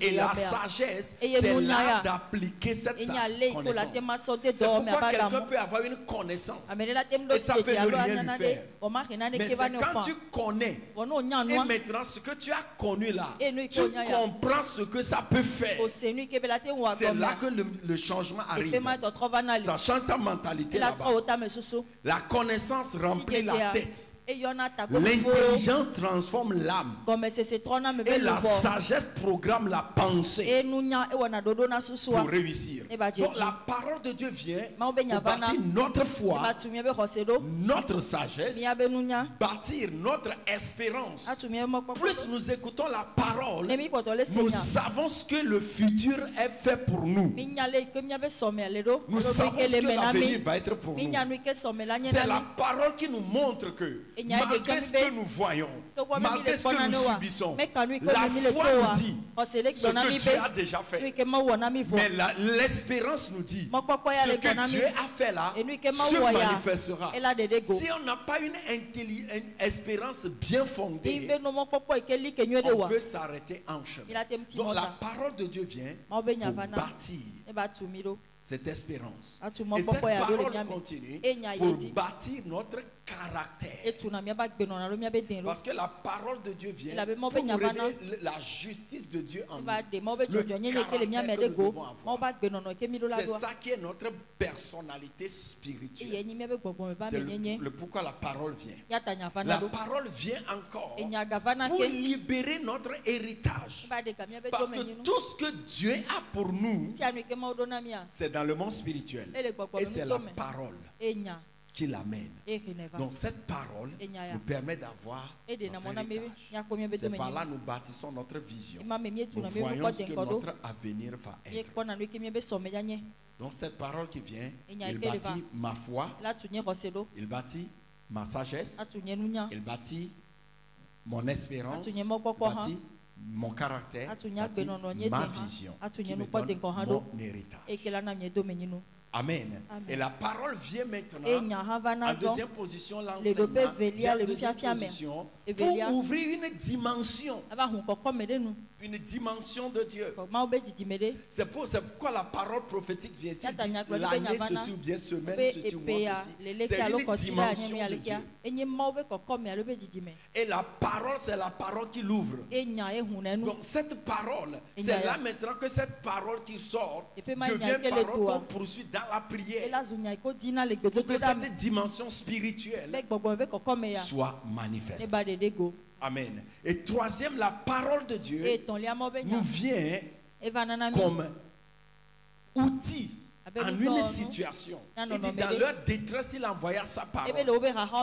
Et la sagesse, c'est l'art d'appliquer cette connaissance. C'est pourquoi quelqu'un peut avoir une connaissance et ça peut ne rien lui faire. Mais c'est quand tu connais et maintenant ce que tu as connu là, tu comprends ce que ça peut faire. C'est là que le changement arrive. Ça change ta mentalité là-bas. La connaissance remplit la tête. L'intelligence transforme l'âme. Et la sagesse programme la pensée pour réussir. Donc la parole de Dieu vient pour bâtir notre foi, notre sagesse, bâtir notre espérance. Plus nous écoutons la parole, nous savons ce que le futur est fait pour nous. Nous savons ce que l'avenir va être pour nous. C'est la parole qui nous montre que malgré ce que nous voyons, malgré ce que nous subissons, la foi nous dit ce que Dieu a déjà fait. Mais l'espérance nous dit ce que Dieu a fait là se manifestera. Si on n'a pas une espérance bien fondée, on peut s'arrêter en chemin. Donc la parole de Dieu vient pour bâtir cette espérance. Et cette parole continue pour bâtir notre caractère. Parce que la parole de Dieu vient pour nous révéler la justice de Dieu en nous. Le caractère que nous devons avoir. C'est ça qui est notre personnalité spirituelle. C'est pourquoi la parole vient. La parole vient encore pour libérer notre héritage. Parce que tout ce que Dieu a pour nous, c'est dans le monde spirituel. Et c'est la parole qui l'amène. Donc cette parole nous permet d'avoir notre héritage. C'est par là que nous bâtissons notre vision. Nous voyons ce que notre avenir va être. Donc cette parole qui vient, il bâtit ma foi, il bâtit ma sagesse, il bâtit mon espérance, il bâtit mon caractère, ma vision, qui me donne mon héritage. Amen. Et la parole vient maintenant en deuxième position, l'enseignement vient en deuxième position pour ouvrir une dimension de Dieu. C'est pourquoi la parole prophétique vient ici, l'année ceci ou bien semaine ceci ou mois ceci. C'est une dimension de Dieu. Et la parole, c'est la parole qui l'ouvre. Donc cette parole, c'est là maintenant que cette parole qui sort devient parole qu'on poursuit dans la prière pour que cette dimension spirituelle soit manifeste. Amen. Et troisième, la parole de Dieu nous vient comme outil en une situation. Il dit dans leur détresse, il envoya sa parole.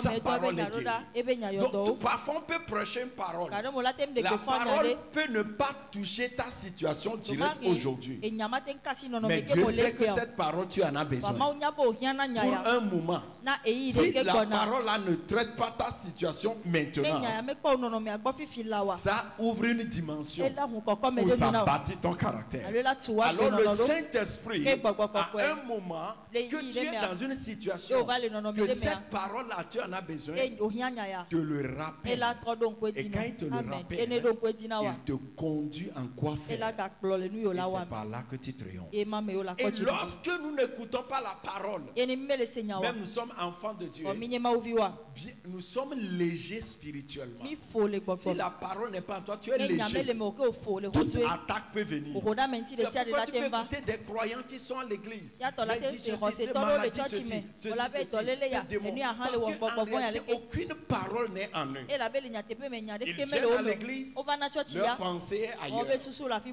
Sa parole est guérie. Donc parfois on peut prêcher une parole. La parole peut ne pas toucher ta situation directe aujourd'hui. Mais Dieu sait que cette parole, tu en as besoin. Pour un moment. Si la parole là ne traite pas ta situation maintenant, ça ouvre une dimension où ça bâtit ton caractère. Alors le Saint-Esprit, à un moment que tu es dans une situation que cette parole là tu en as besoin, te le rappelle. Et quand il te le rappelle, il te conduit en quoi faire. Et c'est par là que tu triomphes. Et lorsque nous n'écoutons pas la parole, même nous sommes enfants de Dieu, nous sommes légers spirituellement. Si la parole n'est pas en toi, tu es léger. Toute attaque peut venir. C'est pourquoi tu peux écouter des croyants qui sont à l'église. Aucune parole n'est en eux. Ils viennent à l'église, leur pensée est ailleurs.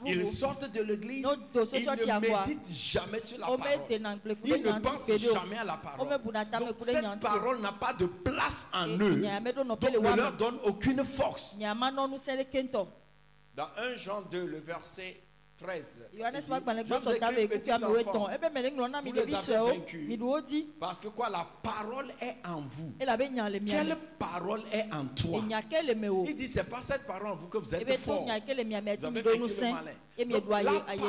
Ils sortent de l'église, ils ne méditent jamais sur la parole. Ils ne pensent jamais à la parole. Donc cette parole n'a pas de place en eux. Donc ne leur donne aucune force. Dans 1 Jean 2, le verset 13. Je vous écris, petit enfant, vous les avez vaincus. Parce que quoi, la parole est en vous. Quelle parole est en toi? Il dit, c'est pas cette parole en vous que vous êtes fort. Vous avez vaincu le malin. Donc, la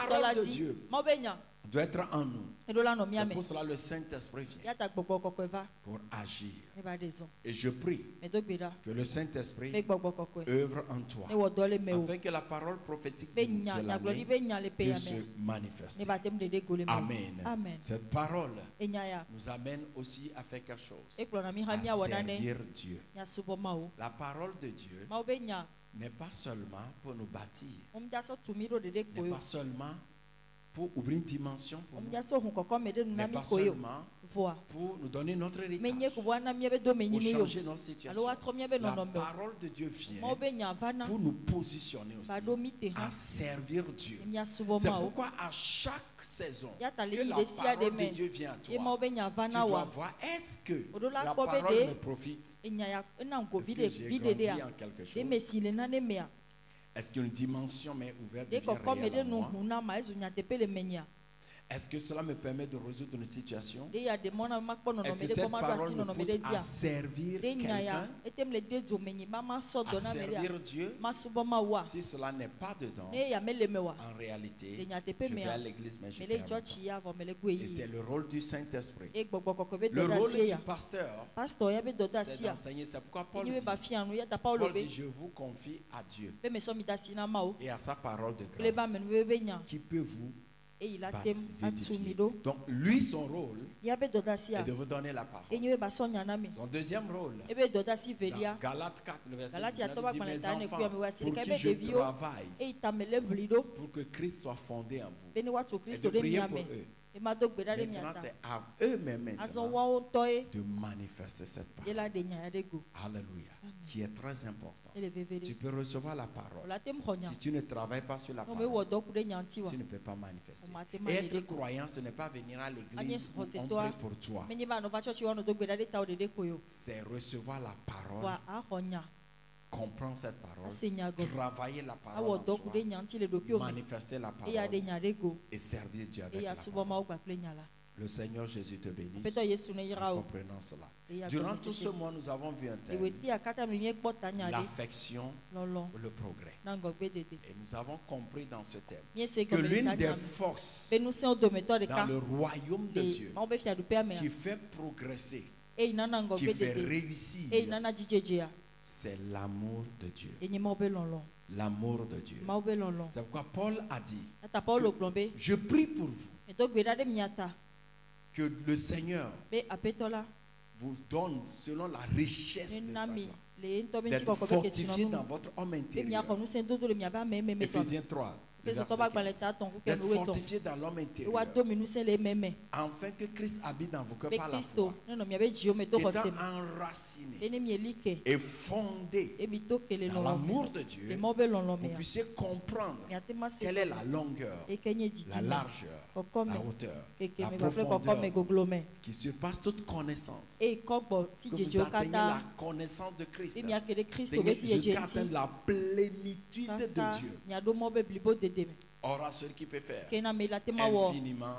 parole de Dieu doit être en nous. C'est pour cela le Saint-Esprit vient pour agir. Et je prie que le Saint-Esprit œuvre en toi afin que la parole prophétique de l'année puisse se manifester. Amen. Cette parole nous amène aussi à faire quelque chose, à servir Dieu. La parole de Dieu n'est pas seulement pour nous bâtir, n'est pas seulement pour ouvrir une dimension pour nous, n'est pas seulement pour nous donner notre héritage, pour changer notre situation. La parole de Dieu vient pour nous positionner aussi à servir Dieu. C'est pourquoi à chaque saison que la parole de Dieu vient à toi, tu dois voir, est-ce que la parole me profite? Est-ce que j'ai grandi en quelque chose? Est-ce qu'une dimension m'est ouverte derrière moi? Est-ce que cela me permet de résoudre une situation? Est-ce que cette parole me pousse à servir quelqu'un? À servir Dieu? Si cela n'est pas dedans, en réalité, je vais à l'église, mais je perds mon temps. Et c'est le rôle du Saint-Esprit. Le rôle du pasteur, c'est d'enseigner. C'est pourquoi Paul dit, je vous confie à Dieu et à sa parole de grâce qui peut vous baptiser. Donc lui, son rôle est de vous donner la parole. Son deuxième rôle, dans Galates 4, le verset 19, dit, mes enfants, pour qui je travaille, pour que Christ soit fondé en vous, et de prier pour eux. Maintenant, c'est à eux-mêmes de manifester cette parole. Alléluia. Qui est très important. Tu peux recevoir la parole. Si tu ne travailles pas sur la parole, tu ne peux pas manifester. Et être croyant, ce n'est pas venir à l'église où on prie pour toi. C'est recevoir la parole, comprendre cette parole, travailler la parole en soi, manifester la parole et servir Dieu avec la parole. Le Seigneur Jésus te bénisse en comprenant cela. Durant tout ce mois, nous avons vu un thème, l'affection, le progrès. Et nous avons compris dans ce thème que l'une des forces dans le royaume de Dieu qui fait progresser, qui fait réussir, c'est l'amour de Dieu. L'amour de Dieu. C'est pourquoi Paul a dit que je prie pour vous que le Seigneur vous donne selon la richesse de sa gloire d'être fortifié dans votre homme intérieur. Éphésiens 3. D'être fortifié dans l'homme intérieur, afin que Christ habite dans vos cœurs par la foi, étant enraciné et fondé dans l'amour de Dieu, vous puissiez comprendre quelle est la longueur, la largeur, la hauteur, la profondeur, qui surpasse toute connaissance, que vous atteignez la connaissance de Christ, jusqu'à atteindre la plénitude de Dieu. Or à celui qui peut faire infiniment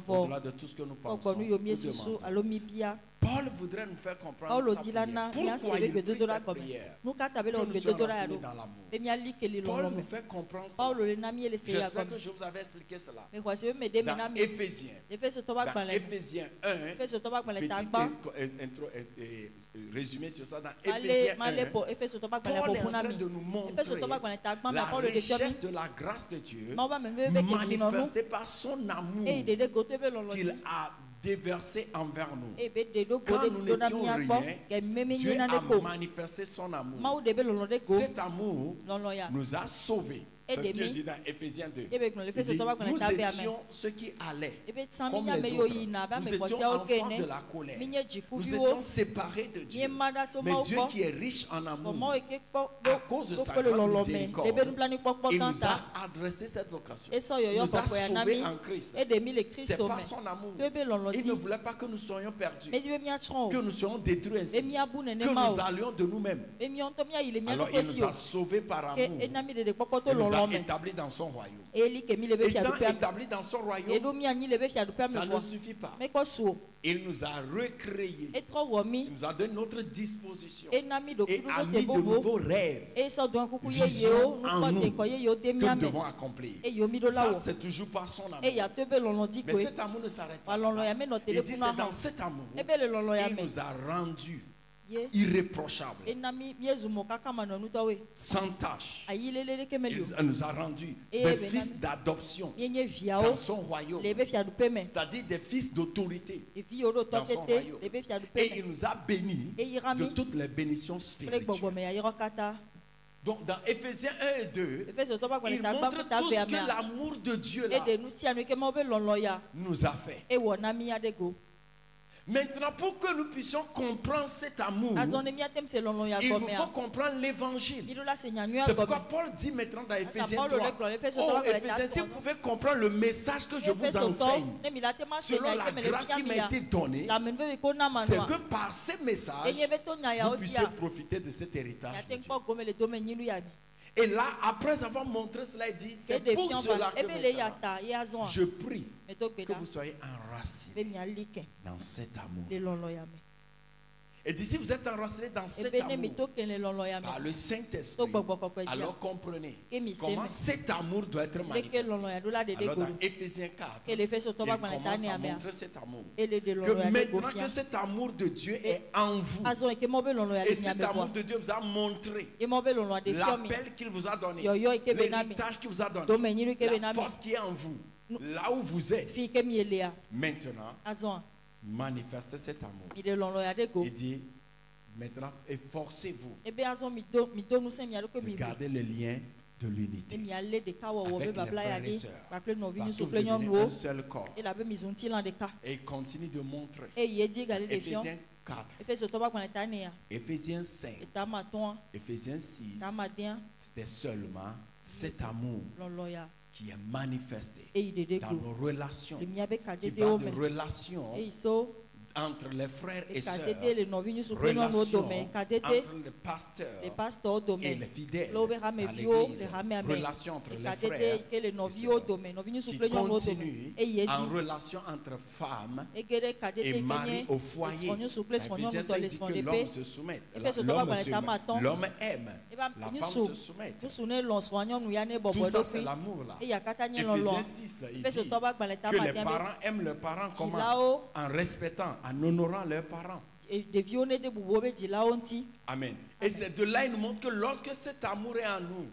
au-delà de tout ce que nous pensons ou demandons. Paul voudrait nous faire comprendre pourquoi il prie cette prière, que nous soyons enracinés dans l'amour. Paul nous fait comprendre ça. J'espère que je vous avais expliqué cela. Dans Éphésiens 1, petit résumé sur ça, dans Éphésiens 1, Paul est en train de nous montrer la richesse de la grâce de Dieu manifestée par son amour qu'il a déversé envers nous. Quand nous n'étions rien, Dieu a manifesté son amour. Cet amour nous a sauvés. C'est ce qu'il dit dans Éphésiens 2. Il dit, nous étions ceux qui allaient comme les autres. Nous étions enfants de la colère. Nous étions séparés de Dieu. Mais Dieu qui est riche en amour, à cause de sa grande miséricorde, il nous a adressé cette vocation. Il nous a sauvés en Christ. C'est pas son amour. Il ne voulait pas que nous soyons perdus, que nous soyons détruits ainsi, que nous allions de nous-mêmes. Alors il nous a sauvés par amour. Il nous a établis dans son royaume. Étant établis dans son royaume, ça ne suffit pas. Il nous a recréés. Il nous a donné notre disposition et a mis de nouveaux rêves, visions en nous que nous devons accomplir. Ça, c'est toujours pas son amour. Mais cet amour ne s'arrête pas. Il dit c'est dans cet amour qu'il nous a rendus irréprochable, sans tâche. Il nous a rendus des fils d'adoption dans son royaume, c'est-à-dire des fils d'autorité dans son royaume. Et il nous a bénis de toutes les bénédictions spirituelles. Donc dans Éphésiens 1 et 2, il montre tout ce que l'amour de Dieu là nous a fait. Maintenant, pour que nous puissions comprendre cet amour, il nous faut comprendre l'évangile. C'est pourquoi Paul dit maintenant dans Éphésiens 3, oh Éphésiens, si vous pouvez comprendre le message que je vous enseigne, selon la grâce qui m'a été donnée, c'est que par ces messages, vous puissiez profiter de cet héritage. Et là, après avoir montré cela, il dit, c'est pour cela que je prie que vous soyez enracinés dans cet amour. Et d'ici vous êtes enracinés dans cet amour par le Saint-Esprit, alors comprenez comment cet amour doit être manifesté. Alors dans Éphésiens 4, il commence à montrer cet amour. Que maintenant que cet amour de Dieu est en vous, et cet amour de Dieu vous a montré l'appel qu'il vous a donné, l'héritage qu'il vous a donné, la force qui est en vous, là où vous êtes, maintenant, manifestez cet amour. Il dit maintenant, efforcez-vous de garder le lien de l'unité avec les frères et sœurs, parce que vous devenez un seul corps. Et il continue de montrer Éphésiens 4, Éphésiens 5, Éphésiens 6, c'était seulement cet amour qui est manifesté dans nos relations, qui va de relations entre les frères et sœurs, relations entre les pasteurs et les fidèles à l'église, relations entre les frères et sœurs, qui continue en relation entre femmes et mari au foyer. Éphésiens 5 dit que l'homme se soumette, l'homme aime, la femme se soumette. Tout ça c'est l'amour là. Éphésiens 6 il dit que les parents aiment leurs parents comment? En respectant, en honorant leurs parents. Amen. Et c'est de là il nous montre que lorsque cet amour est en nous,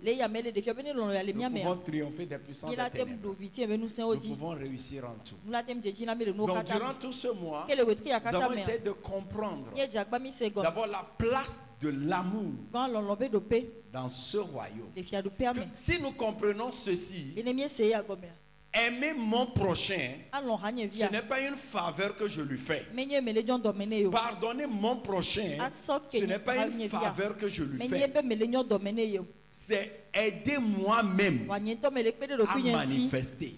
nous pouvons triompher des puissances des ténèbres. Nous pouvons réussir en tout. Donc durant tout ce mois, nous avons essayé de comprendre d'abord la place de l'amour dans ce royaume. Que si nous comprenons ceci, aimer mon prochain, ce n'est pas une faveur que je lui fais. Pardonner mon prochain, ce n'est pas une faveur que je lui fais. C'est aider moi-même à manifester.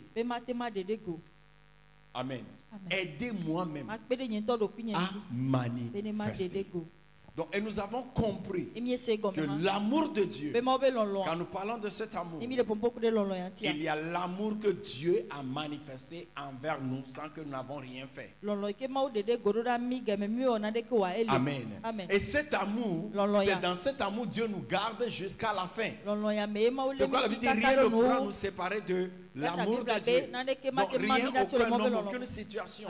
Amen. Aider moi-même à manifester. Donc, et nous avons compris que l'amour de Dieu, quand nous parlons de cet amour, il y a l'amour que Dieu a manifesté envers nous sans que nous n'avons rien fait. Amen. Et cet amour, c'est dans cet amour Dieu nous garde jusqu'à la fin. C'est quoi la Bible dit? Rien ne pourra nous séparer de l'amour de Dieu. Donc rien, aucun homme, aucune situation.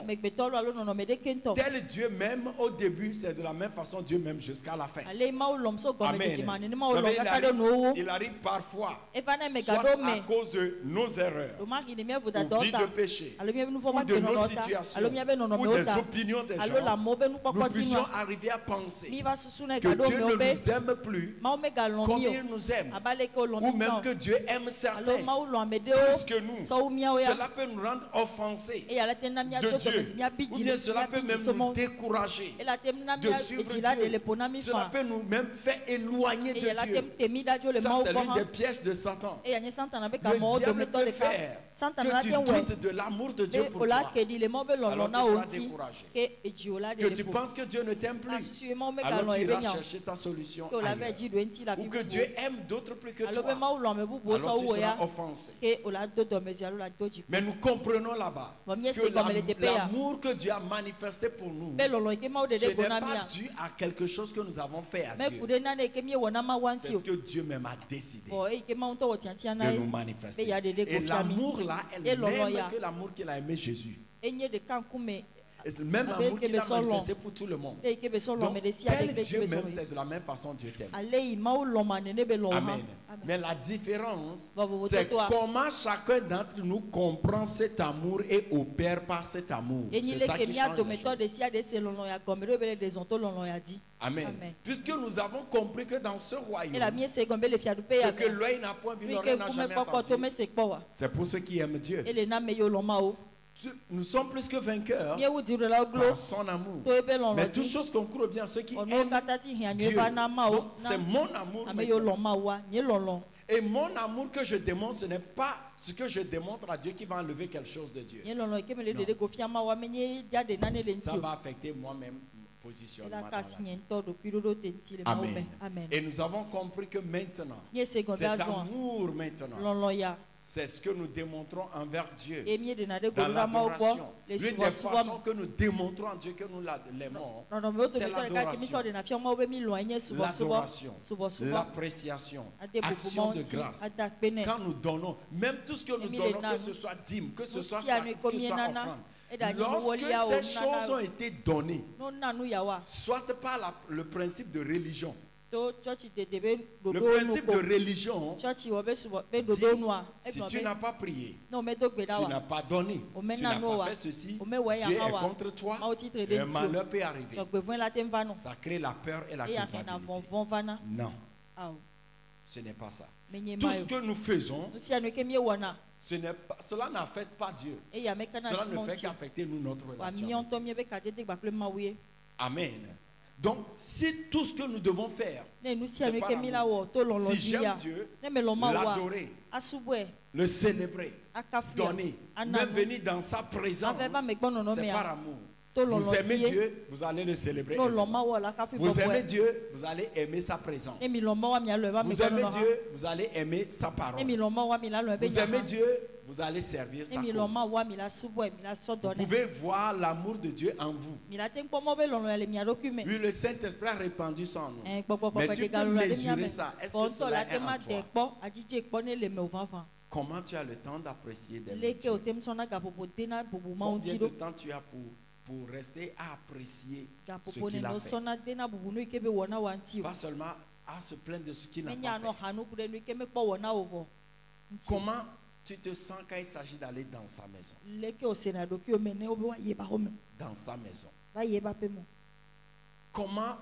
Tel Dieu même au début, c'est de la même façon Dieu même jusqu'à la fin. Amen. Il arrive parfois, soit à cause de nos erreurs, ou vie de péché, ou de nos situations, ou des opinions des gens, nous puissions arriver à penser que Dieu ne nous aime plus comme il nous aime, ou même que Dieu aime certains plus que nous. Cela peut nous rendre offensés de Dieu, ou bien cela peut même nous décourager de suivre Dieu. Cela peut nous même faire éloigner de Dieu. Ça, c'est l'une des pièges de Satan. Le diable peut faire que tu doutes de l'amour de Dieu pour toi. Alors tu seras découragé. Que tu penses que Dieu ne t'aime plus. Alors tu iras chercher ta solution ailleurs. Ou que Dieu aime d'autres plus que toi. Alors tu seras offensé. Mais nous comprenons là-bas que l'amour que Dieu a manifesté pour nous, ce n'est pas dû à quelque chose que nous avons fait à Dieu. C'est ce que Dieu même a décidé de nous manifester. Et l'amour là est le même que l'amour qu'il a aimé Jésus. Et c'est le même amour qu'il a manifesté pour tout le monde. Donc, tel Dieu même, c'est de la même façon Dieu t'aime. Amen. Mais la différence, c'est comment chacun d'entre nous comprend cet amour et opère par cet amour. C'est ça qui change les choses. Amen. Puisque nous avons compris que dans ce royaume, ce que l'œil n'a point vu, l'oreille n'a jamais entendu. C'est pour ceux qui aiment Dieu. nous sommes plus que vainqueurs par son amour. Mais toute chose concourt bien à ceux qui aiment Dieu. Donc, c'est mon amour maintenant. Et mon amour que je démontre, ce n'est pas ce que je démontre à Dieu qui va enlever quelque chose de Dieu. Non. Ça va affecter moi-même mon positionnement dans la vie. Amen. Et nous avons compris que maintenant, cet amour maintenant, c'est ce que nous démontrons envers Dieu dans l'adoration. L'une des façons que nous démontrons à Dieu que nous l'aimons, c'est l'adoration, l'appréciation, action de grâce. Quand nous donnons, même tout ce que nous donnons, que ce soit dîme, que ce soit sacrifice, que ce soit offrande, lorsque ces choses ont été données, soit par le principe de religion. Le principe de religion dit, si tu n'as pas prié, tu n'as pas donné, tu n'as pas fait ceci, Dieu est contre toi, et un malheur peut arriver. Ça crée la peur et la culpabilité. Non, ce n'est pas ça. Tout ce que nous faisons, cela n'affecte pas Dieu. Cela ne fait qu'affecter nous, notre relation. Amen. Donc, si tout ce que nous devons faire, c'est par amour. Si j'aime Dieu, l'adorer, le célébrer, donner, même venir dans sa présence, c'est par amour. Vous aimez Dieu, vous allez le célébrer. Vous aimez Dieu, vous allez aimer sa présence. Vous aimez Dieu, vous allez aimer sa parole. Vous aimez Dieu, vous allez servir sa cause. Vous pouvez voir l'amour de Dieu en vous. Oui, le Saint-Esprit a répandu ça en nous. Mais tu peux mesurer ça. Est-ce que cela est en toi? Comment tu as le temps d'apprécier des Dieu? Combien de temps tu as pour rester à apprécier ce qu'il a fait? Pas seulement à se plaindre de ce qu'il n'a pas fait. Comment tu te sens quand il s'agit d'aller dans sa maison? Dans sa maison. Comment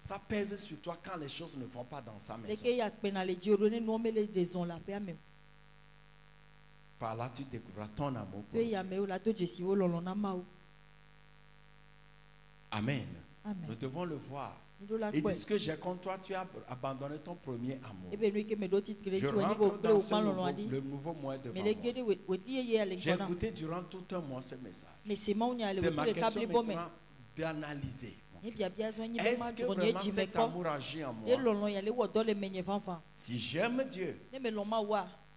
ça pèse sur toi quand les choses ne vont pas dans sa maison? Par là, tu découvriras ton amour pour Dieu. Amen. Nous devons le voir. Il dit ce que j'ai contre toi, tu as abandonné ton premier amour. Je rentre dans le nouveau mois devant moi. J'ai écouté durant tout un mois ce message. C'est ma question maintenant d'analyser. Est-ce que vraiment cet amour agit en moi? Si j'aime Dieu,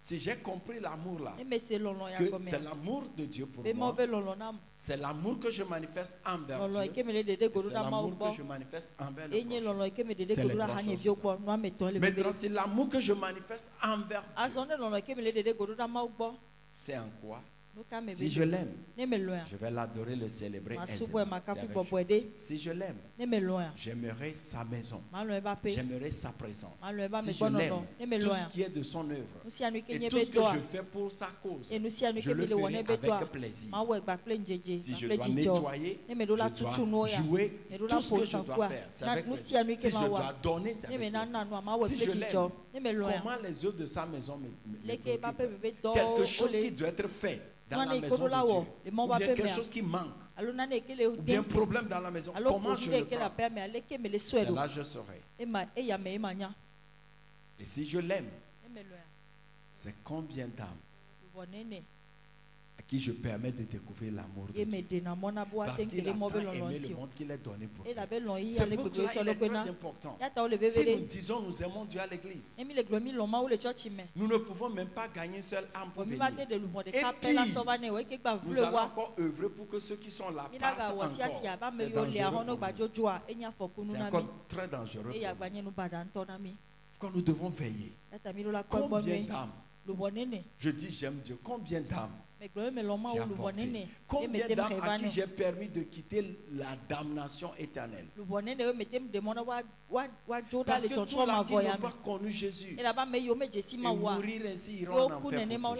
si j'ai compris l'amour là, que c'est l'amour de Dieu pour moi, c'est l'amour que je manifeste envers Dieu, c'est l'amour que je manifeste envers le prochain. Maintenant, c'est l'amour que je manifeste envers Dieu. C'est en quoi? Si je l'aime, je vais l'adorer, le célébrer aisément. Si je l'aime, j'aimerai sa maison, j'aimerai sa présence. Si je l'aime, tout ce qui est de son œuvre et tout ce que je fais pour sa cause, je le ferai avec plaisir. Si je dois nettoyer, je dois jouer, tout ce que je dois faire, c'est avec plaisir. Si je dois donner, c'est avec plaisir. Si je l'aime, comment les œuvres de sa maison me préoccupent? Quelque chose qui doit être fait dans la maison de Dieu, ou bien quelque chose qui manque, ou bien un problème dans la maison, comment je le prends? C'est là que je saurai. Et si je l'aime, c'est combien d'âmes à qui je permets de découvrir l'amour de Dieu, parce qu'il a tant aimé le monde qu'il a donné pour nous. C'est pour cela qu'il est très important. Si nous disons nous aimons Dieu à l'église, nous ne pouvons même pas gagner seul âme pour venir. Et puis, nous allons encore œuvrer pour que ceux qui sont là partent encore. C'est dangereux. C'est encore très dangereux. Quand nous devons veiller, combien d'âmes, je dis j'aime Dieu, combien d'âmes j'ai apporté, combien d'âmes à qui j'ai permis de quitter la damnation éternelle, parce que tous là qui n'ont pas connu Jésus et mourir ainsi iront en enfer pour toujours.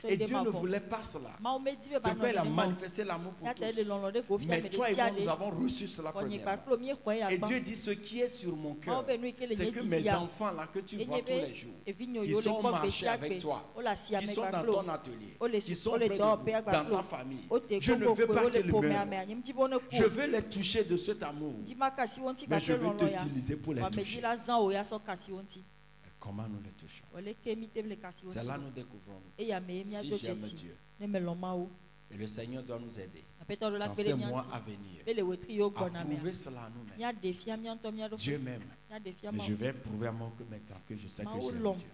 Et Dieu ne voulait pas cela. C'est pourquoi il a manifesté l'amour pour tous. Mais toi et moi, nous avons reçu cela premièrement. Et Dieu dit, ce qui est sur mon cœur, c'est que mes enfants là que tu vois tous les jours, qui sont marchés avec toi, qui sont dans ton atelier, qui qui sont près de vous, dans ta famille. Je ne veux pas qu'ils meurent. Je veux les toucher de cet amour. Mais je veux t'utiliser pour les toucher. Comment nous les touchons? C'est là nous découvrons. Si j'aime Dieu. Et le Seigneur doit nous aider dans ces mois à venir à prouver cela à nous-mêmes. Dieu m'aime. Mais je vais prouver à mon que maintenant que je sais que j'aime Dieu.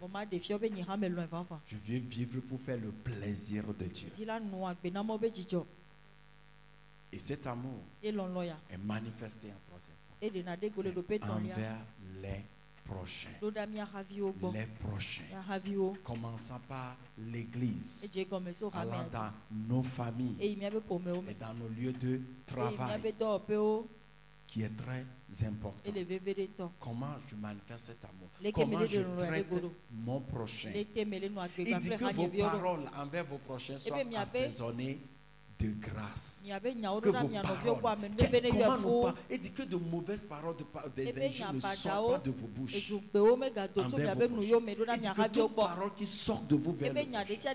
Je veux vivre pour faire le plaisir de Dieu. Et cet amour est manifesté en troisième fois. Envers les prochains. Les prochains. Commençant par l'église, allant dans nos familles et dans nos lieux de travail, qui est très important. Comment je manifeste cet amour? Comment je traite mon prochain? Il dit que vos paroles envers vos prochains soient assaisonnées de grâce. Que vos paroles, il dit que de mauvaises paroles des injures ne sortent pas de vos bouches envers vos prochains. Il dit que toute parole qui sort de vous vers le prochain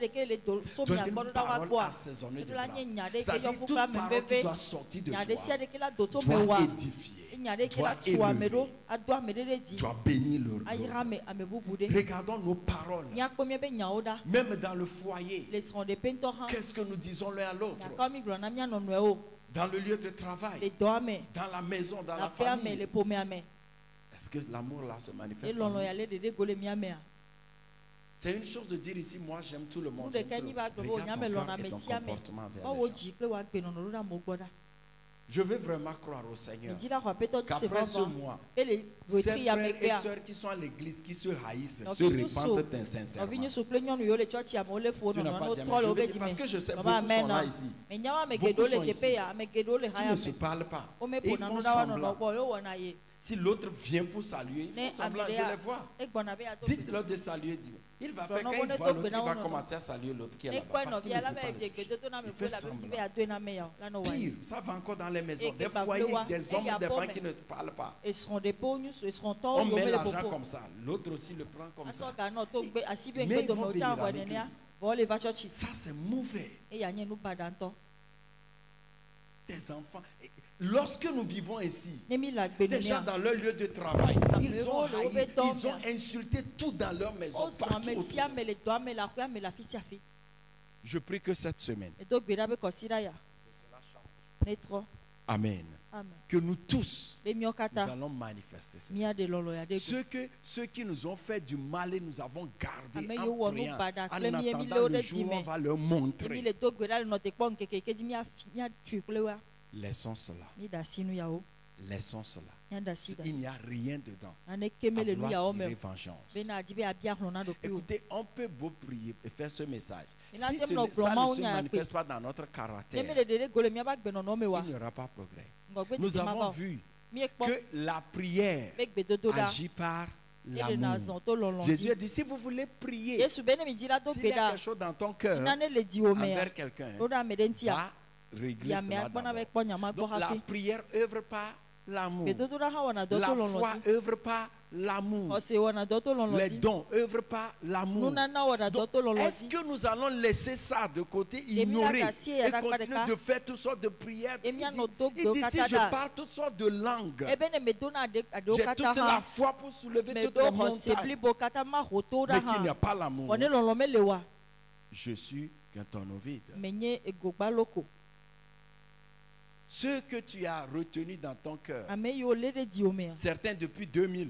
doit être une parole assaisonnée de grâce. C'est-à-dire toute parole qui doit sortir de toi doit édifier, doit élever, doit bénir leur dos. Regardons nos paroles. Même dans le foyer, qu'est-ce que nous disons l'un à l'autre? Dans le lieu de travail, dans la maison, dans la famille. Est-ce que l'amour là se manifeste en nous? C'est une chose de dire ici, moi j'aime tout le monde. Regarde ton cœur et ton comportement vers les gens. Je veux vraiment croire au Seigneur qu'après ce mois, ces frères et sœurs qui sont à l'église, qui se haïssent, se repentent insincèrement. Tu n'as pas dit amen. Je vais dire parce que je sais beaucoup sont là ici. Beaucoup sont ici. Qui ne se parlent pas. Et ils font semblant. Si l'autre vient pour saluer, il faut semblant, je les vois. Dites-leur de saluer Dieu. Il va faire, quand il voit l'autre, il va commencer à saluer l'autre qui est là-bas. Parce qu'il ne peut pas le toucher. Il fait semblant. Pire, ça va encore dans les maisons. Des foyers, des hommes, des femmes qui ne parlent pas. On met l'argent comme ça. L'autre aussi le prend comme ça. Mais ils vont venir à l'église. Ça, c'est mauvais. Des enfants. Lorsque nous vivons ici, des gens dans leur lieu de travail, ils ont haï, ils ont insulté tout dans leur maison. Je prie que cette semaine, Amen. Que nous tous, nous allons manifester ça. Ceux qui nous ont fait du mal et nous avons gardé en priant, en attendant le jour où on va leur montrer. Laissons cela. Laissons cela. Il n'y a rien dedans à vouloir tirer vengeance. Écoutez, on peut beau prier et faire ce message. Si ça ne se manifeste pas dans notre caractère, il n'y aura pas progrès. Nous avons vu que la prière agit par l'amour. Jésus a dit, si vous voulez prier, s'il y a quelque chose dans ton cœur envers quelqu'un, va régler cela d'abord. Donc la prière œuvre par l'amour. La foi œuvre par l'amour. Les dons œuvrent par l'amour. Est-ce que nous allons laisser ça de côté, ignorer et continuer de faire toutes sortes de prières? Il dit, si je parle toutes sortes de langues, j'ai toute la foi pour soulever toutes les montagnes, mais qu'il n'y a pas l'amour, je suis qu'un tonneau vide. Ce que tu as retenu dans ton cœur, certains depuis 2000.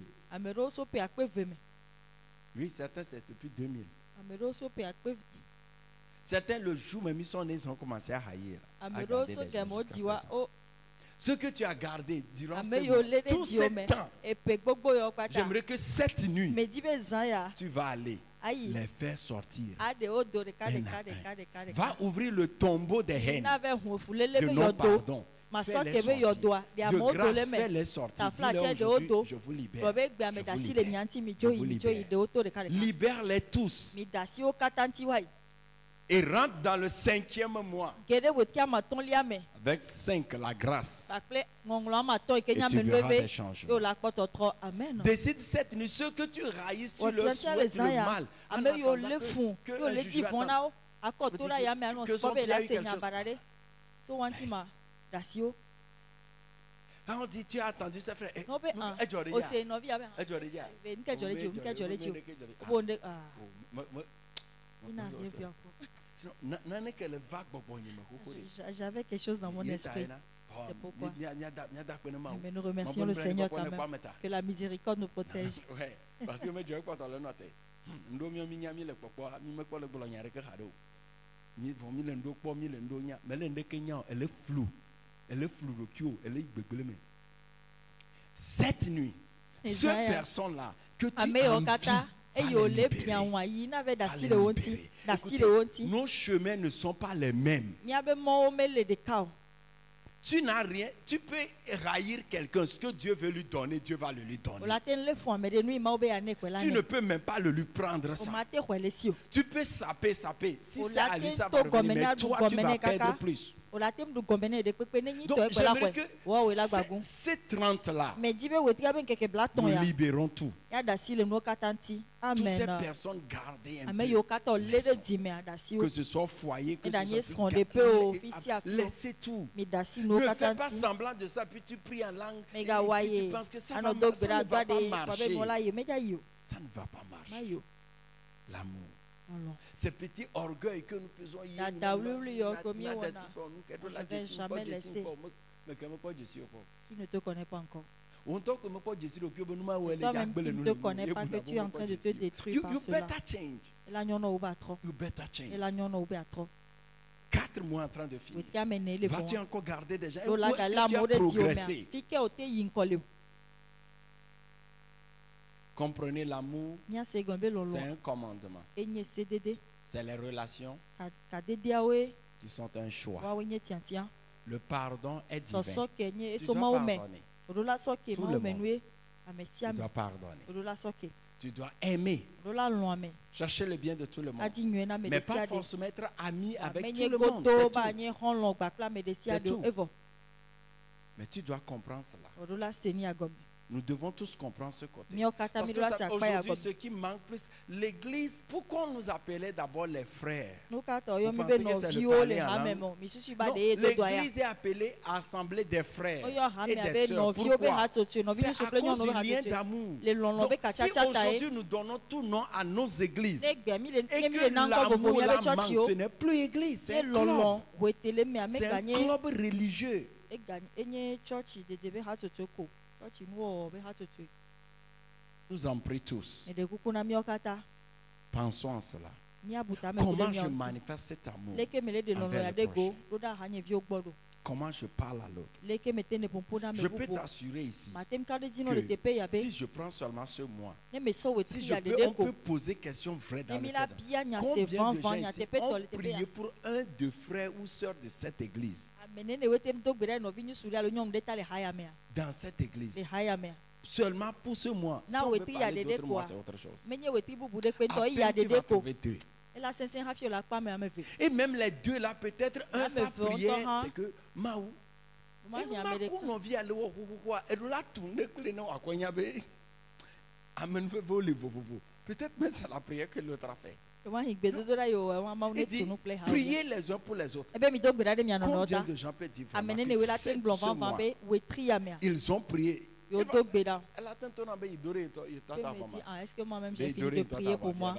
Oui, certains c'est depuis 2000. Certains le jour même ils sont nés, ils ont commencé à haïr. Ce que tu as gardé durant tout ce temps, j'aimerais que cette nuit, tu vas aller les faire sortir. Va ouvrir le tombeau des haines, de non-pardon. Fais-les sortir. De grâce, fais-les sortir. Dis-leur aujourd'hui, je vous libère. Je vous libère. Libère-les tous. Et rentre dans le 5e mois. Avec 5, la grâce. Et tu verras des changements. Décide cette nuit, ceux que tu railles, tu leur souhaites le mal. Que un jugement que son pied a eu quelque chose. Quand on dit tu as attendu ses frères, j'avais quelque chose dans mon esprit. C'est pourquoi. Mais nous remercions le Seigneur quand même. Que la miséricorde nous protège. Parce que elle est floue. Elle est floue. Elle est béglée. Cette nuit, cette personne-là que tu as envie, nos chemins ne sont pas les mêmes. Tu n'as rien, tu peux raillir quelqu'un, ce que Dieu veut lui donner, Dieu va le lui donner. Tu ne peux même pas le lui prendre ça. Tu peux saper. Si c'est à lui, ça va revenir, mais toi, tu vas perdre plus. Donc, j'aimerais que ces 30-là, nous libérons tout. Toutes ces personnes gardées un peu. Que ce soit foyer, que ce soit laissez tout. Ne fais pas semblant de ça, puis tu pries en langue et tu penses que ça ne va pas marcher. Ça ne va pas marcher. L'amour. Ces petits orgueils que nous faisons hier, je ne vais jamais laisser. Qui ne te connaît pas encore. C'est toi-même qui ne te connais pas que tu es en train de te détruire par cela. You better change. 4 mois en train de finir. Vas-tu encore garder des gens? Où est-ce que tu as progressé? Comprenez, l'amour, c'est un commandement. C'est les relations qui sont un choix. Le pardon est divin. Tu dois pardonner. Tout le monde. Tu dois pardonner. Tu dois aimer. Chercher le bien de tout le monde. Mais pas forcément être ami avec tout le monde. C'est tout. Mais tu dois comprendre cela. Nous devons tous comprendre ce côté. Parce que aujourd'hui, ce qui manque plus, l'église, pourquoi on nous appelait d'abord les frères? Vous pensez que c'est le parler en langue? Non, l'église est appelée à assembler des frères et des sœurs. Pourquoi? C'est à cause du lien d'amour. Donc, si aujourd'hui nous donnons tout nom à nos églises et que l'amour là manque, ce n'est plus église, c'est un club. C'est un club religieux. Nous en prions tous. Pensons à cela. Comment je manifeste cet amour envers le prochain? Comment je parle à l'autre? Je peux t'assurer ici que si je prends seulement ce mois, si on peut poser question vraie dans le cœur. Combien de gens ici ont prié pour un de frères ou sœurs de cette église? Dans cette église. Seulement pour ce mois. Si on veut parler d'autres mois, c'est autre chose. Après, tu vas trouver 2. Et même les 2 là, peut-être un sa prière, c'est que Maou. Peut-être même c'est la prière que l'autre a fait. Il dit, priez les uns pour les autres. Combien de gens peuvent dire vraiment que ce mois, ils ont prié? Est-ce que moi-même j'ai fini de prier pour moi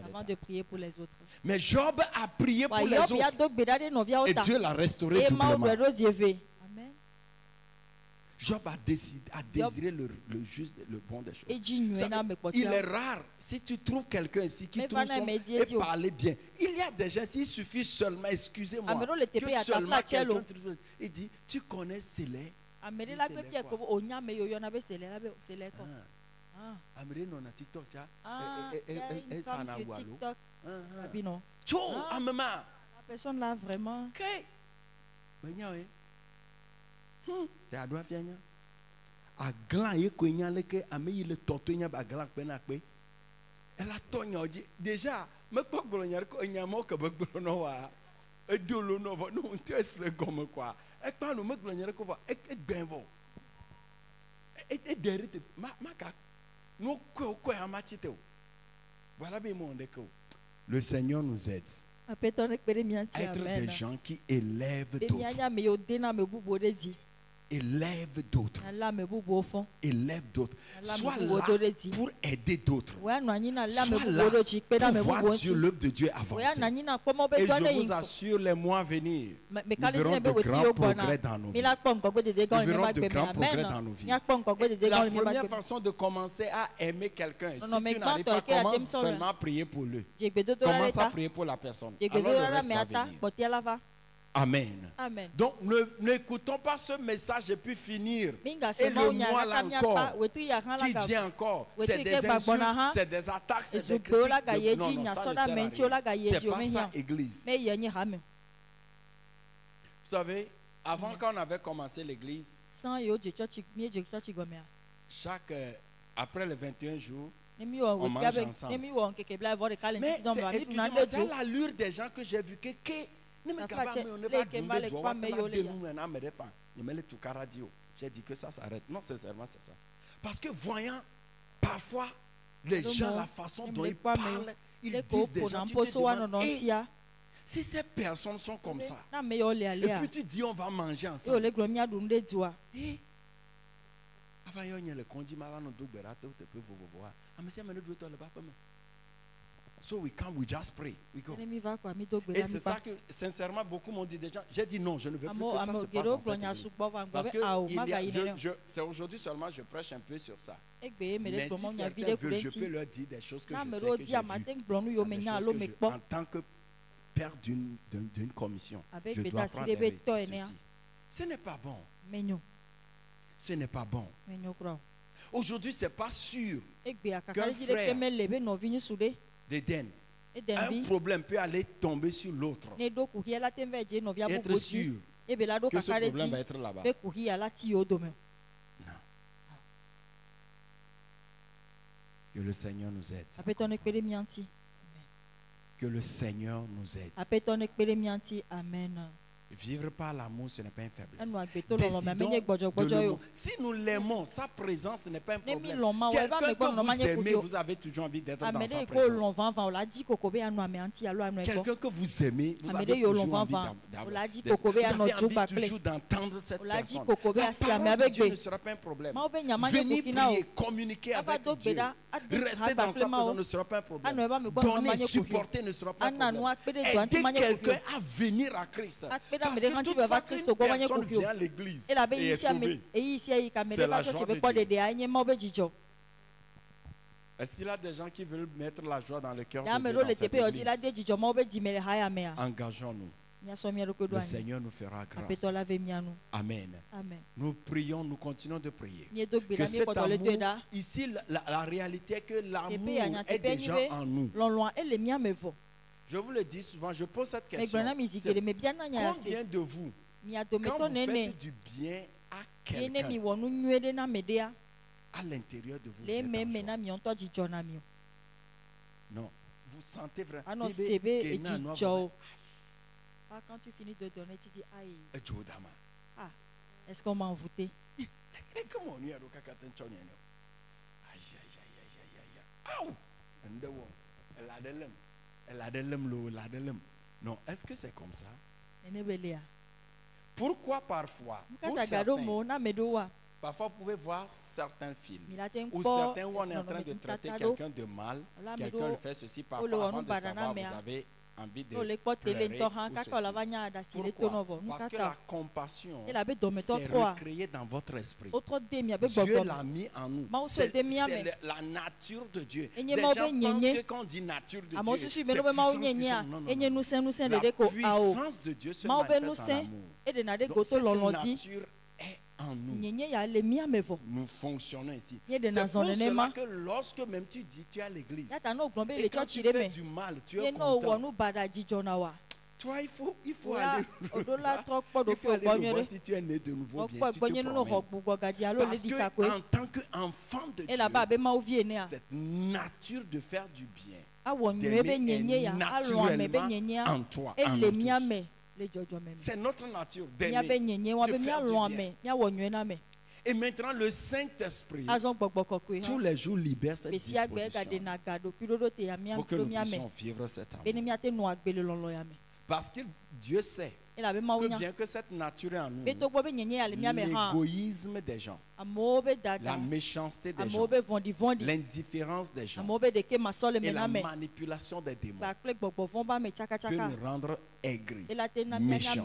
avant de prier pour les autres? Mais Job a prié pour les autres et Dieu l'a restauré doublement. Amen. Job a désiré le juste, le bon des choses. Il est rare si tu trouves quelqu'un ici qui trouve son et parler bien. Il y a des gens, s'il suffit seulement, excusez-moi, que seulement quelqu'un, il dit, tu connais Célé? Amélie non a TikTok la personne là vraiment déjà le Seigneur nous aide. Être des gens qui élèvent d'autres. Élève d'autres. Élève d'autres. Sois là pour aider d'autres. Sois là pour voir Dieu, l'œuvre de Dieu avancer. Et je vous assure, les mois à venir, nous verrons de grands progrès dans nos vies. Nous verrons de grands progrès dans nos vies. Et la première façon de commencer à aimer quelqu'un, si tu n'arrives pas, commence seulement à prier pour lui. Commence à prier pour la personne. Alors le reste va venir. Amen. Amen. Donc, n'écoutons pas ce message et puis finir. Et le mois là encore, qui vient encore, c'est des insultes, c'est des attaques, c'est des critiques. Non, ça ne sert à rien. C'est pas ça, Église. Vous savez, avant quand on avait commencé l'Église, après les 21 jours, on mange ensemble. Mais excusez-moi, c'est l'allure des gens que j'ai vu que j'ai dit que ça s'arrête. Non, sincèrement, c'est ça. Parce que voyant parfois les gens, la façon dont ils parlent, ils disent des gens, tu te demandes, si ces personnes sont comme ça, et puis tu dis on va manger ensemble. So we come, we just pray, we go. Et c'est ça que, sincèrement, beaucoup m'ont dit déjà. J'ai dit non, je ne veux plus que ça se passe dans cette église. Parce que c'est aujourd'hui seulement je prêche un peu sur ça. Mais si certains veulent, je peux leur dire des choses que je sais que j'ai vues. En tant que père d'une commission, je dois prendre des ceci. Ce n'est pas bon. Ce n'est pas bon. Aujourd'hui, ce n'est pas sûr qu'un frère d'Éden, un problème peut aller tomber sur l'autre. Être sûr que ce problème va être là-bas. Non. Que le Seigneur nous aide. Que le Seigneur nous aide. Amen. Vivre par l'amour, ce n'est pas une faiblesse. Si nous l'aimons, sa présence n'est pas un problème. Quelqu'un que vous aimez, vous avez toujours envie d'être dans sa présence. Quelqu'un que vous aimez, vous avez toujours envie toujours d'entendre cette personne. La parole de Dieu ne sera pas un problème. Venir prier, communiquer avec Dieu, rester dans sa présence ne sera pas un problème. Donner, supporter ne sera pas un problème. Aider quelqu'un à venir à Christ. Parce que toutefois qu'une personne vient à l'église et est sauvée, c'est la joie de Dieu. Est-ce qu'il y a des gens qui veulent mettre la joie dans le cœur de Dieu dans cette église? Engageons-nous. Le Seigneur nous fera grâce. Amen. Nous prions, nous continuons de prier. Que cet amour, ici la réalité est que l'amour est déjà en nous. Je vous le dis souvent, je pose cette question. Combien de vous, quand vous faites du bien à quelqu'un, à l'intérieur de vous, vous êtes en joie? Non, vous sentez vraiment. Quand tu finis de donner, tu dis aïe. Ah, est-ce qu'on m'a envoûté? Non, est-ce que c'est comme ça? Pourquoi parfois, parfois vous pouvez voir certains films ou certains où on est en train de traiter quelqu'un de mal, quelqu'un le fait ceci, parfois avant de savoir vous avez envie de pleurer ou ceci. Pourquoi? Parce que la compassion s'est recréée dans votre esprit. Dieu l'a mis en nous. C'est la nature de Dieu. Les gens pensent que quand on dit nature de Dieu, c'est puissance. Non. La puissance de Dieu se manifeste en amour. Donc cette nature est en nous. Nous fonctionnons ici. C'est pour cela que lorsque même tu dis tu es à l'église et quand tu fais du mal, tu es content. Toi, il faut aller voir si tu es né de nouveau bien, tu te promènes. Parce qu'en tant qu'enfant de Dieu, cette nature de faire du bien, d'aimer est naturellement en toi, en nous tous. C'est notre nature d'aimer, de faire du bien. Et maintenant, le Saint-Esprit, tous les jours, libère cette disposition pour que nous puissions vivre cet amour. Parce que Dieu sait que bien que cette nature est en nous, l'égoïsme des gens, la méchanceté des gens, l'indifférence des gens et la manipulation des démons peut nous rendre aigris, méchants.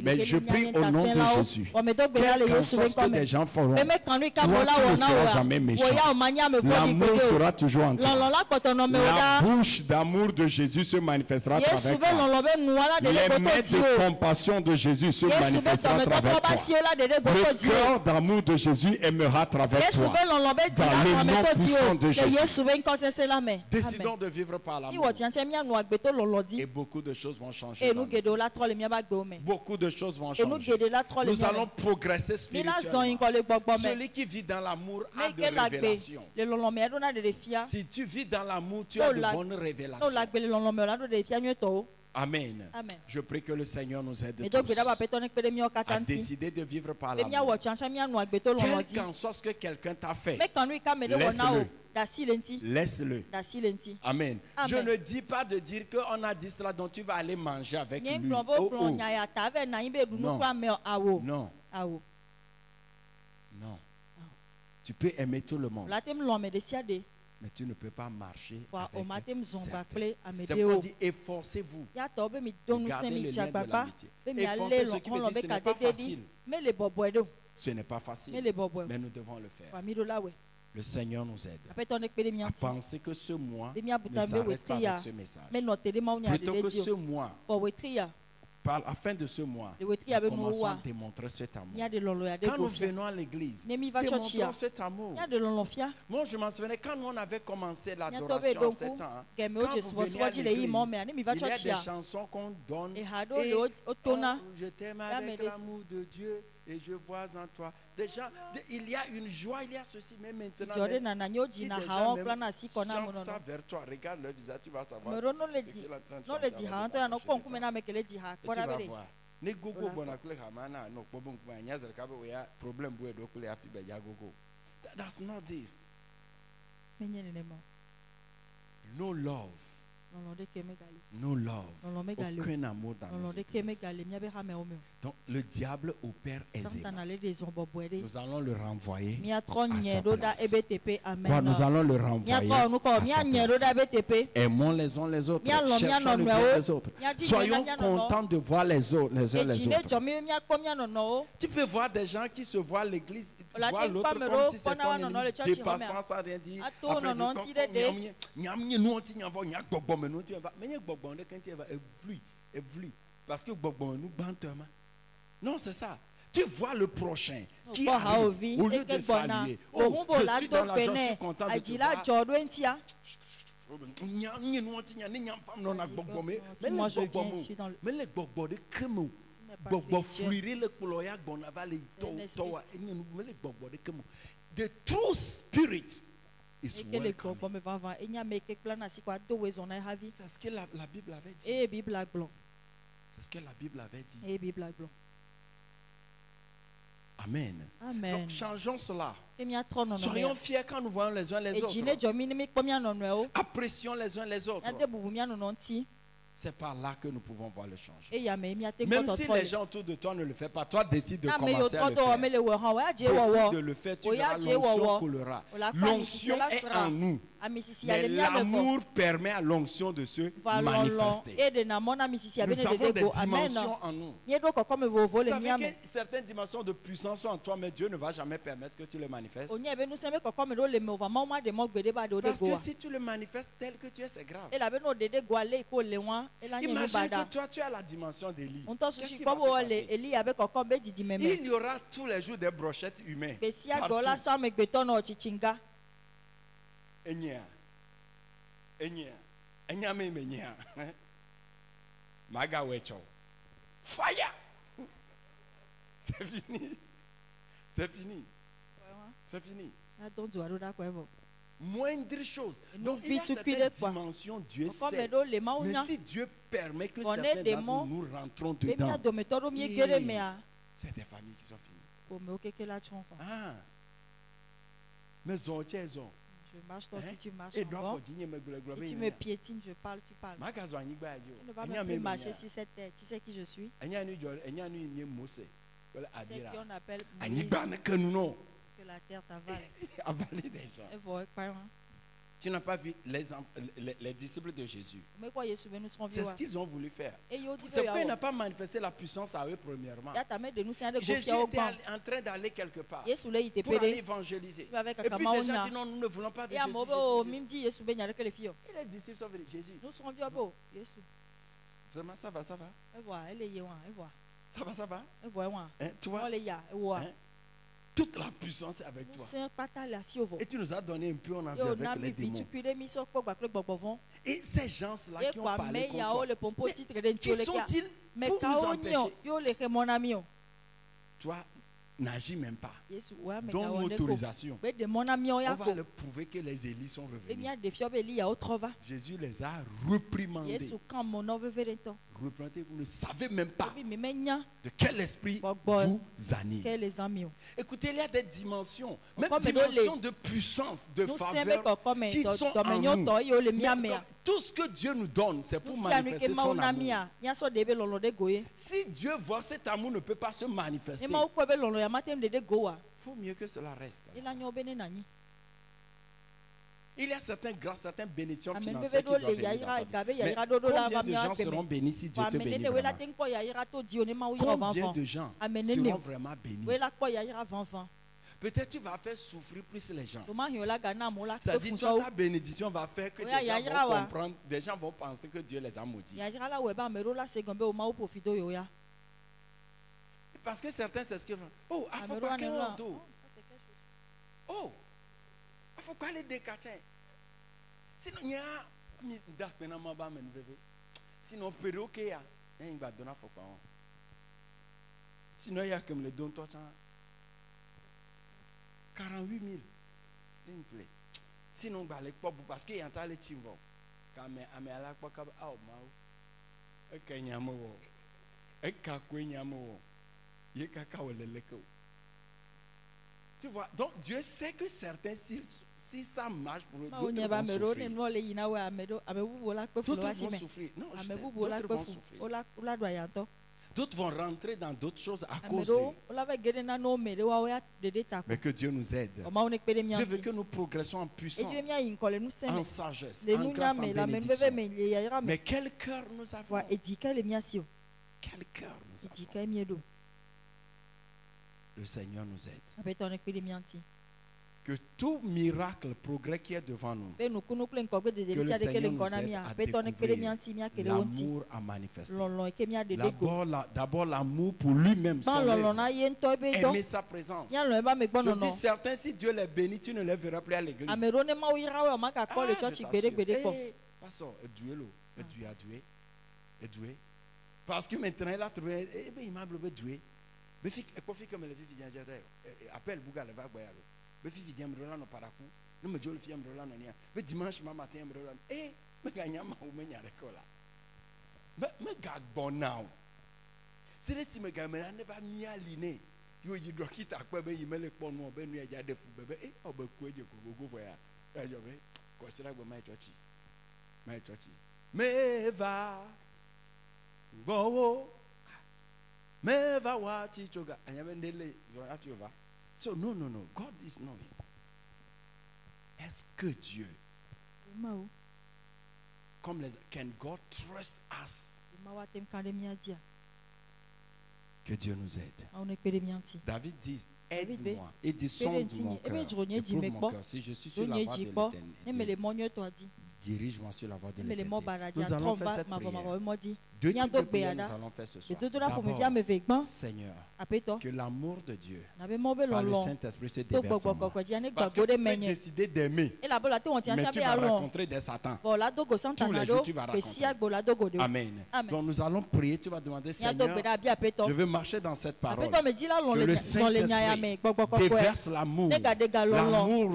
Mais je prie au nom de Jésus, quelle qu'en soit ce que des gens feront, toi tu ne seras jamais méchant. L'amour sera toujours en toi. La bouche d'amour de Jésus se manifestera à travers toi. Les mains de compassion de Jésus se manifestera à travers toi. Le cœur d'amour de Jésus aimera à travers toi. Dans le nom puissant de Jésus. Décidons de vivre par l'amour. Et beaucoup de choses vont changer. Beaucoup de choses vont changer. Nous allons progresser spirituellement. Celui qui vit dans l'amour a de révélations. Si tu vis dans l'amour, tu as de bonnes révélations. Amen. Amen. Je prie que le Seigneur nous aide tous à décider de vivre par l'amour. Quel qu'en soit ce que quelqu'un t'a fait, laisse-le. Laisse-le. Amen. Je ne dis pas de dire qu'on a dit cela dont tu vas aller manger avec lui. Non. Non. Non. Tu peux aimer tout le monde. Mais tu ne peux pas marcher avec certains. C'est pour dire efforcez-vous de garder le lien de l'amitié. Efforcez ceux qui veut dire ce n'est pas facile. Ce n'est pas facile, mais nous devons le faire. Le Seigneur nous aide à penser que ce mois ne s'arrête pas avec ce message. Plutôt que ce mois, à la fin de ce mois, nous commençons à démontrer cet amour. Quand nous venons à l'église, démontrons cet amour. Moi, je m'en souvenais, quand on avait commencé l'adoration à 7 ans, quand vous venez à l'église, il y a des chansons qu'on donne. Et je t'aime avec l'amour de Dieu et je vois en toi. Déjà, il y a une joie, il y a ceci, mais maintenant, si des gens chantent ça vers toi, regarde leur visage, tu vas savoir ce qu'il est en train de chanter. Et tu vas voir. Ne gogo bonakule hamana no problem kwa nyaza kabe we problem bwe dokule afi be ya gogo. That's not this. No love. No love. Aucun amour dans nos églises. Donc le diable opère aisément. Nous allons le renvoyer à sa place. Quoi, nous allons le renvoyer à sa place. Aimons les uns les autres. Cherchons le bien des autres. Soyons contents de voir les autres, les uns les autres. Tu peux voir des gens qui se voient à l'église, voir l'autre comme si c'était un ennemi dépassant sans rien dire. Après, parce que non, c'est ça. Tu vois le prochain qui arrive au lieu de saluer. Oh, je suis dans la joie, je suis content de te voir. The true spirit is welcome. C'est ce que la Bible avait dit. C'est ce que la Bible avait dit. Amen. Amen. Donc changeons cela. Soyons fiers quand nous voyons les uns les autres. Apprécions les uns les autres. C'est par là que nous pouvons voir le changement. Même si les gens autour de toi ne le font pas, toi décide de commencer à le faire. Décide de le faire, tu verras, l'onction coulera. L'onction est en nous. Mais l'amour permet à l'onction de se manifester. Nous avons des dimensions en nous. Vous savez que certaines dimensions de puissance sont en toi, mais Dieu ne va jamais permettre que tu les manifestes. Parce que si tu le manifestes tel que tu es, c'est grave. Imagine que toi, tu as la dimension d'Élie. Qu'est-ce qui va se passer? Il y aura tous les jours des brochettes humaines. Fire. C'est fini. C'est fini. C'est fini. Moindre chose. Donc il y a certaines dimensions, Dieu sait. Mais si Dieu permet que certains d'entre nous rentrons dedans, c'est des familles qui sont finies. Ah. Mais zon, tu es zon. Je marche toi si tu marches. Et tu me piétines, je parle, tu parles. Tu ne vas même plus marcher sur cette terre. Tu sais qui je suis? C'est qui on appelle que la terre t'avale. Avaler des gens. Tu n'as pas vu les disciples de Jésus. C'est ce qu'ils ont voulu faire. C'est pourquoi il n'a pas manifesté la puissance à eux premièrement. Jésus était en train d'aller quelque part pour aller évangéliser. Et puis les gens disent non, nous ne voulons pas de Jésus. Et les disciples sont venus. Jésus. Vraiment, ça va, ça va. Ça va, ça va. Hein, tu vois? Hein? Toute la puissance est avec toi. Et tu nous as donné un peu en envie avec les démons. Et ces gens-là qui ont parlé contre toi, qui sont-ils pour nous empêcher? Toi, n'agis même pas. Donne l'autorisation. On va leur prouver que les Élis sont revenus. Jésus les a reprimandés. Reprenez, vous ne savez même pas de quel esprit vous anime. Écoutez, il y a des dimensions, même dimensions de puissance, de faveur qui sont en nous. Tout ce que Dieu nous donne, c'est pour manifester son amour. Si Dieu voit cet amour ne peut pas se manifester, il faut mieux que cela reste. Il y a certaines grâces, certaines bénédictions financières qui doivent venir dans ta vie. Mais combien de gens seront bénis si Dieu te bénit vraiment? Combien de gens seront vraiment bénis? Peut-être tu vas faire souffrir plus les gens. C'est-à-dire que ta bénédiction va faire que des gens vont comprendre, des gens vont penser que Dieu les a maudits. Parce que certains s'excusent. Oh, il faut pas qu'un dos. Oh, il faut pas les décater. Sinon, il y a sinon, sinon, il y a comme les dons, toi, 48 000. S'il me plaît. Sinon, parce qu'il y a un les timons. Quand mais à la fois, tu vois, donc Dieu sait que certains, si ça marche pour eux, d'autres vont souffrir. D'autres vont souffrir. Non, je sais, d'autres vont souffrir. D'autres vont rentrer dans d'autres choses à cause d'eux. Mais que Dieu nous aide. Dieu veut que nous progressions en puissance, en sagesse, en grâce, en bénédiction. Mais quel cœur nous avons? Quel cœur nous avons? Le Seigneur nous aide. Que tout miracle, progrès qui est devant nous, que le Seigneur nous aide à découvrir l'amour à manifester. D'abord l'amour pour lui-même, aimer sa présence. Je dis certains, si Dieu les bénit, tu ne les verras plus à l'église. Parce que maintenant il a trouvé, il m'a doué. Appelle Bouga le va boire. Mais fille vient me relancer au paracou. Nous me disons le fille me relance en hier. Mais dimanche matin me relance. Eh, mais gagnant ma ou me n'y a récola. Mais gag bon now. C'est si me gagne ne va m'y aligner. You dois quitter à quoi ben il me le pon moi ben nous y a des fous bébé. Eh, on be quoi je go voya. Eh je vais. Quoi c'est là que my church. My church. Me va. Go. Me va wa ti choga. Anya ben dele. After over. So, no. God is knowing. Est-ce que Dieu, comme les, can God trust us? Que Dieu nous aide. David dit, aide-moi et dit, sonde mon cœur, éprouve mon cœur. Si je suis sur la voie de l'Éternel, dirige-moi sur la voie de l'Éternel. Nous allons faire cette prière. Deux types de prières nous allons faire ce soir. D'abord, Seigneur, que l'amour de Dieu par le Saint-Esprit se déverse en moi. Parce que tu peux décider d'aimer, mais tu vas rencontrer des satans. Tous les jours tu vas rencontrer. Amen. Donc nous allons prier, tu vas demander, Seigneur, je veux marcher dans cette parole. Que le Saint-Esprit déverse l'amour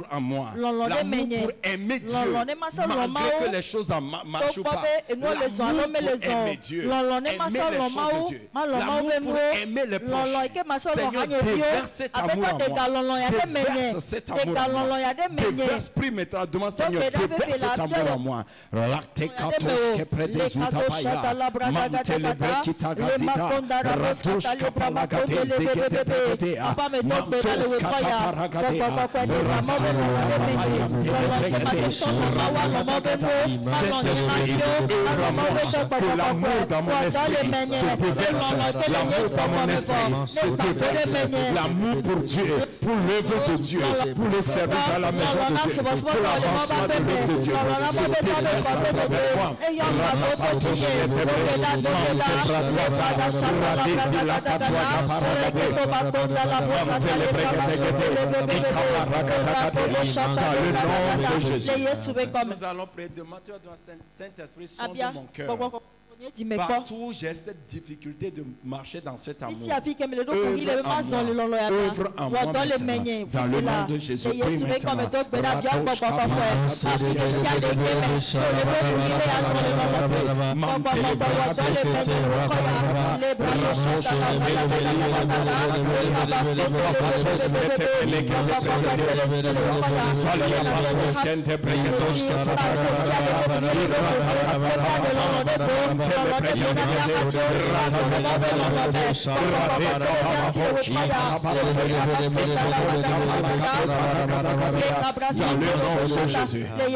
en moi. L'amour pour aimer Dieu. malgré que les choses marchent ou pas, l'amour pour aimer Dieu, aimer les choses de Dieu, l'amour pour aimer les proches. Seigneur, déverse cet amour en moi. Déverse cet amour en moi. Déverse, prie maintenant, demande Seigneur, déverse cet amour en moi. Que l'amour dans mon esprit se déverse, l'amour dans mon esprit se déverse, l'amour pour Dieu, pour l'œuvre de Dieu, pour le service dans la maison de Dieu, pour l'avancement de l'œuvre de Dieu, se déverse à travers moi. Nous allons prier, demander au Saint-Esprit sonde mon cœur. Partout où j'ai cette difficulté de marcher dans cet amour, œuvre en moi maintenant, dans le nom de Jésus, prie maintenant.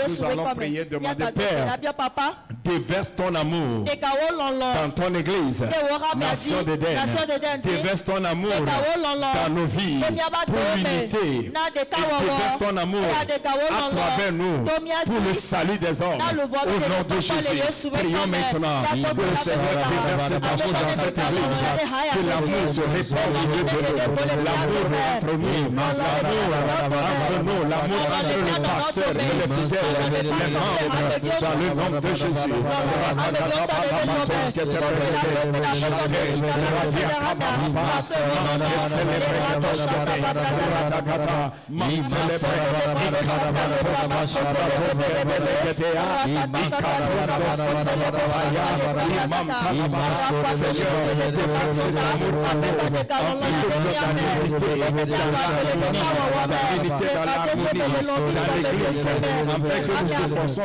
Nous allons prier, demander, Père, déverse ton amour dans ton église, nation d'Éden. Déverse ton amour dans nos vies pour l'unité. Déverse ton amour à travers nous pour le salut des hommes. Au nom de Jésus, prions maintenant que le Seigneur déverse cet amour dans cette église. Que l'amour se répand au milieu de nous. L'amour entre nous, l'amour entre le pasteur et les fidèles, les membres, dans le nom de Jésus.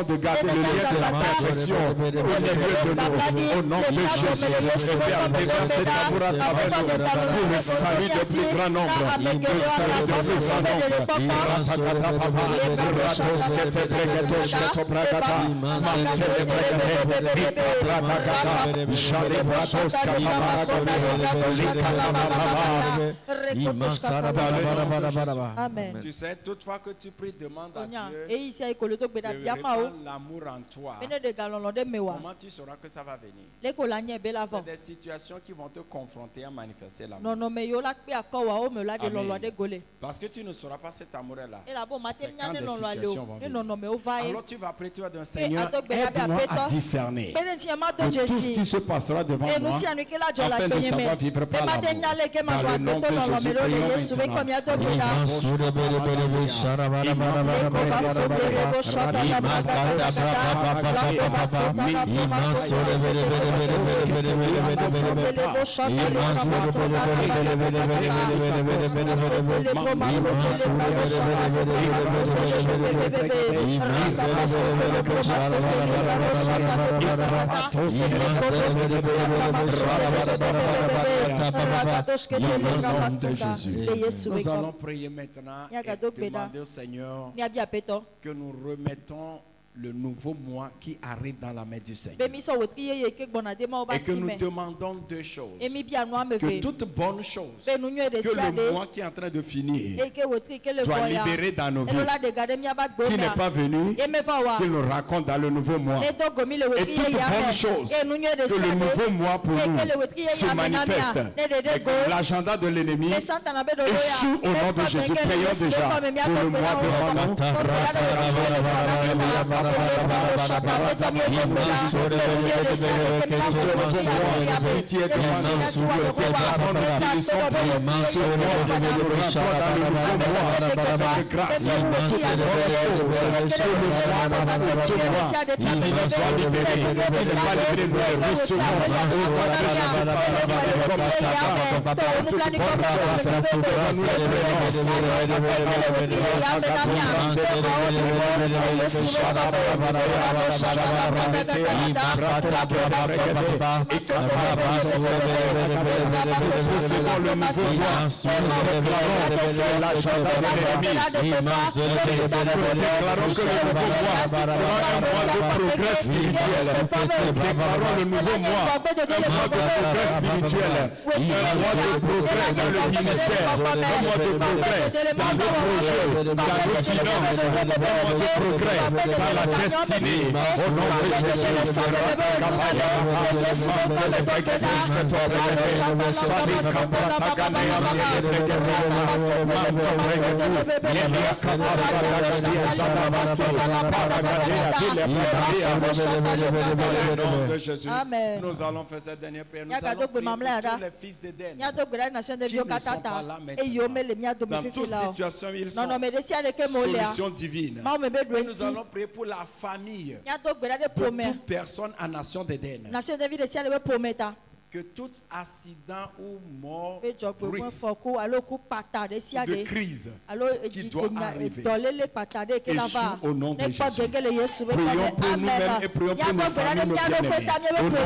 De garder le lien de la perfection au milieu de nous, au nom de Jésus. Déverser l'amour à travers nous pour le salut de plus grand nombre, le salut de plus grand nombre. Tu sais, toutefois que tu pries, demande à Dieu l'amour en toi. Comment tu sauras que ça va venir? C'est des situations qui vont te confronter à manifester l'amour. Parce que tu ne sauras pas cet amour-là. C'est quand des situations vont venir. Alors tu vas prier, tu vas dire, Seigneur, aide-moi à discerner de tout ce qui se passera devant moi afin de savoir vivre par l'amour. Dans le nom de Jésus, prions Nous allons prier maintenant et demander au Seigneur que nous remettons le nouveau mois qui arrive dans la main du Seigneur. Et que nous demandons deux choses. Que toute bonne chose que le mois qui est en train de finir soit libéré dans nos vies. Qui n'est pas venu, qu'il nous raconte dans le nouveau mois. Et toute bonne chose que le nouveau mois pour nous se manifeste. Et que l'agenda de l'ennemi échoue au nom de Jésus. Prions déjà pour le mois devant nous. Amen. Nous allons faire cette dernière prière. Nous allons prier pour tous les fils d'Éden qui ne sont pas là maintenant. Dans toute situation, ils sont solution divine. Et nous allons prier pour la famille de toute personne à Nation d'Éden. Que tout accident ou mort, brise, de crise qui doit arriver, échoue au nom de Jésus. Prions pour nous-mêmes et prions pour nos familles, nos bien-aimés. Au nom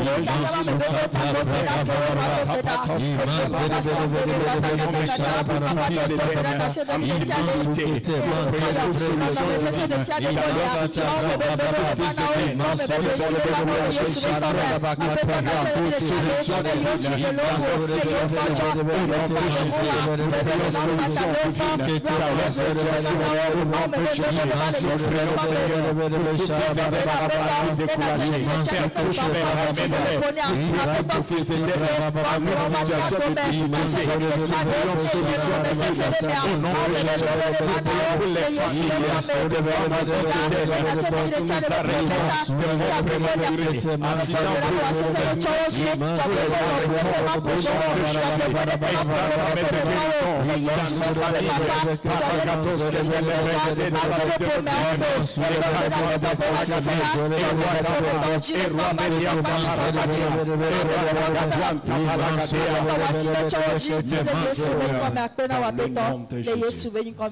de Jésus.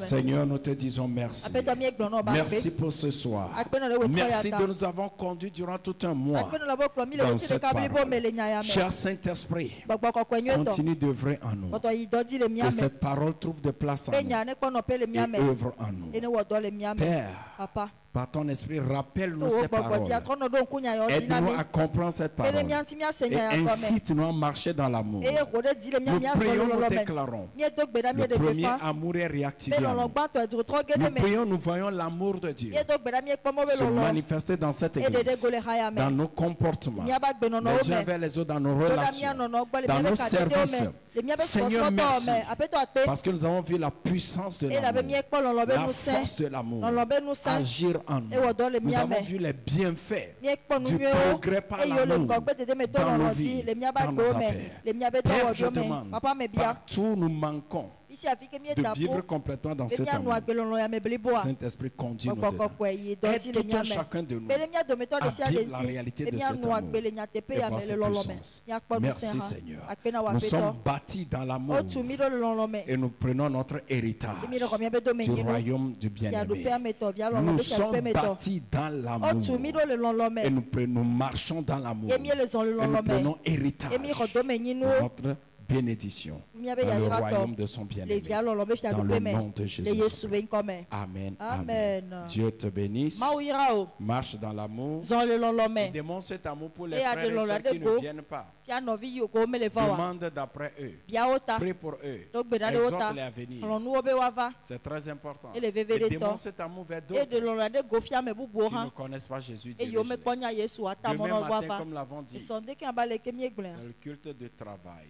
Seigneur, nous te disons merci. Merci pour ce soir. Merci de nous avoir conduits durant tout un mois dans cette parole. Cher Saint-Esprit, continue d'œuvrer en nous. Que cette parole trouve de place en nous et œuvre en nous. Père, par ton esprit, rappelle-nous ces paroles. Aide-nous à comprendre cette parole. Et incite-nous à marcher dans l'amour. Nous prions, nous déclarons. Le premier amour est réactivé. Nous prions, nous voyons l'amour de Dieu se manifester dans cette église, dans nos comportements, les uns vers les autres, dans nos relations, dans nos services. Seigneur, merci, parce que nous avons vu la puissance de l'amour, la force de l'amour agir en nous. Nous avons vu les bienfaits du progrès par l'amour dans nos vies, dans nos affaires. Père, je demande, partout nous manquons de vivre complètement dans cet amour. Saint-Esprit, conduis-nous dedans. Aide tout un chacun de nous à vivre la réalité de cet amour et voir sa puissance. Merci Seigneur. Nous sommes bâtis dans l'amour et nous prenons notre héritage du royaume du bien-aimé. Nous sommes bâtis dans l'amour et nous marchons dans l'amour et nous prenons héritage de notre bénédiction dans le royaume de son bien-aimé. Dans le nom de Jésus. Amen. Amen. Dieu te bénisse. Marche dans l'amour. Démontre cet amour pour les frères et sœurs qui ne viennent pas. Demande d'après eux. Prie pour eux. Exhorte-les à venir. C'est très important. Et démontre cet amour vers d'autres qui ne connaissent pas Jésus. Demain matin, comme l'avons dit, c'est le culte de travail.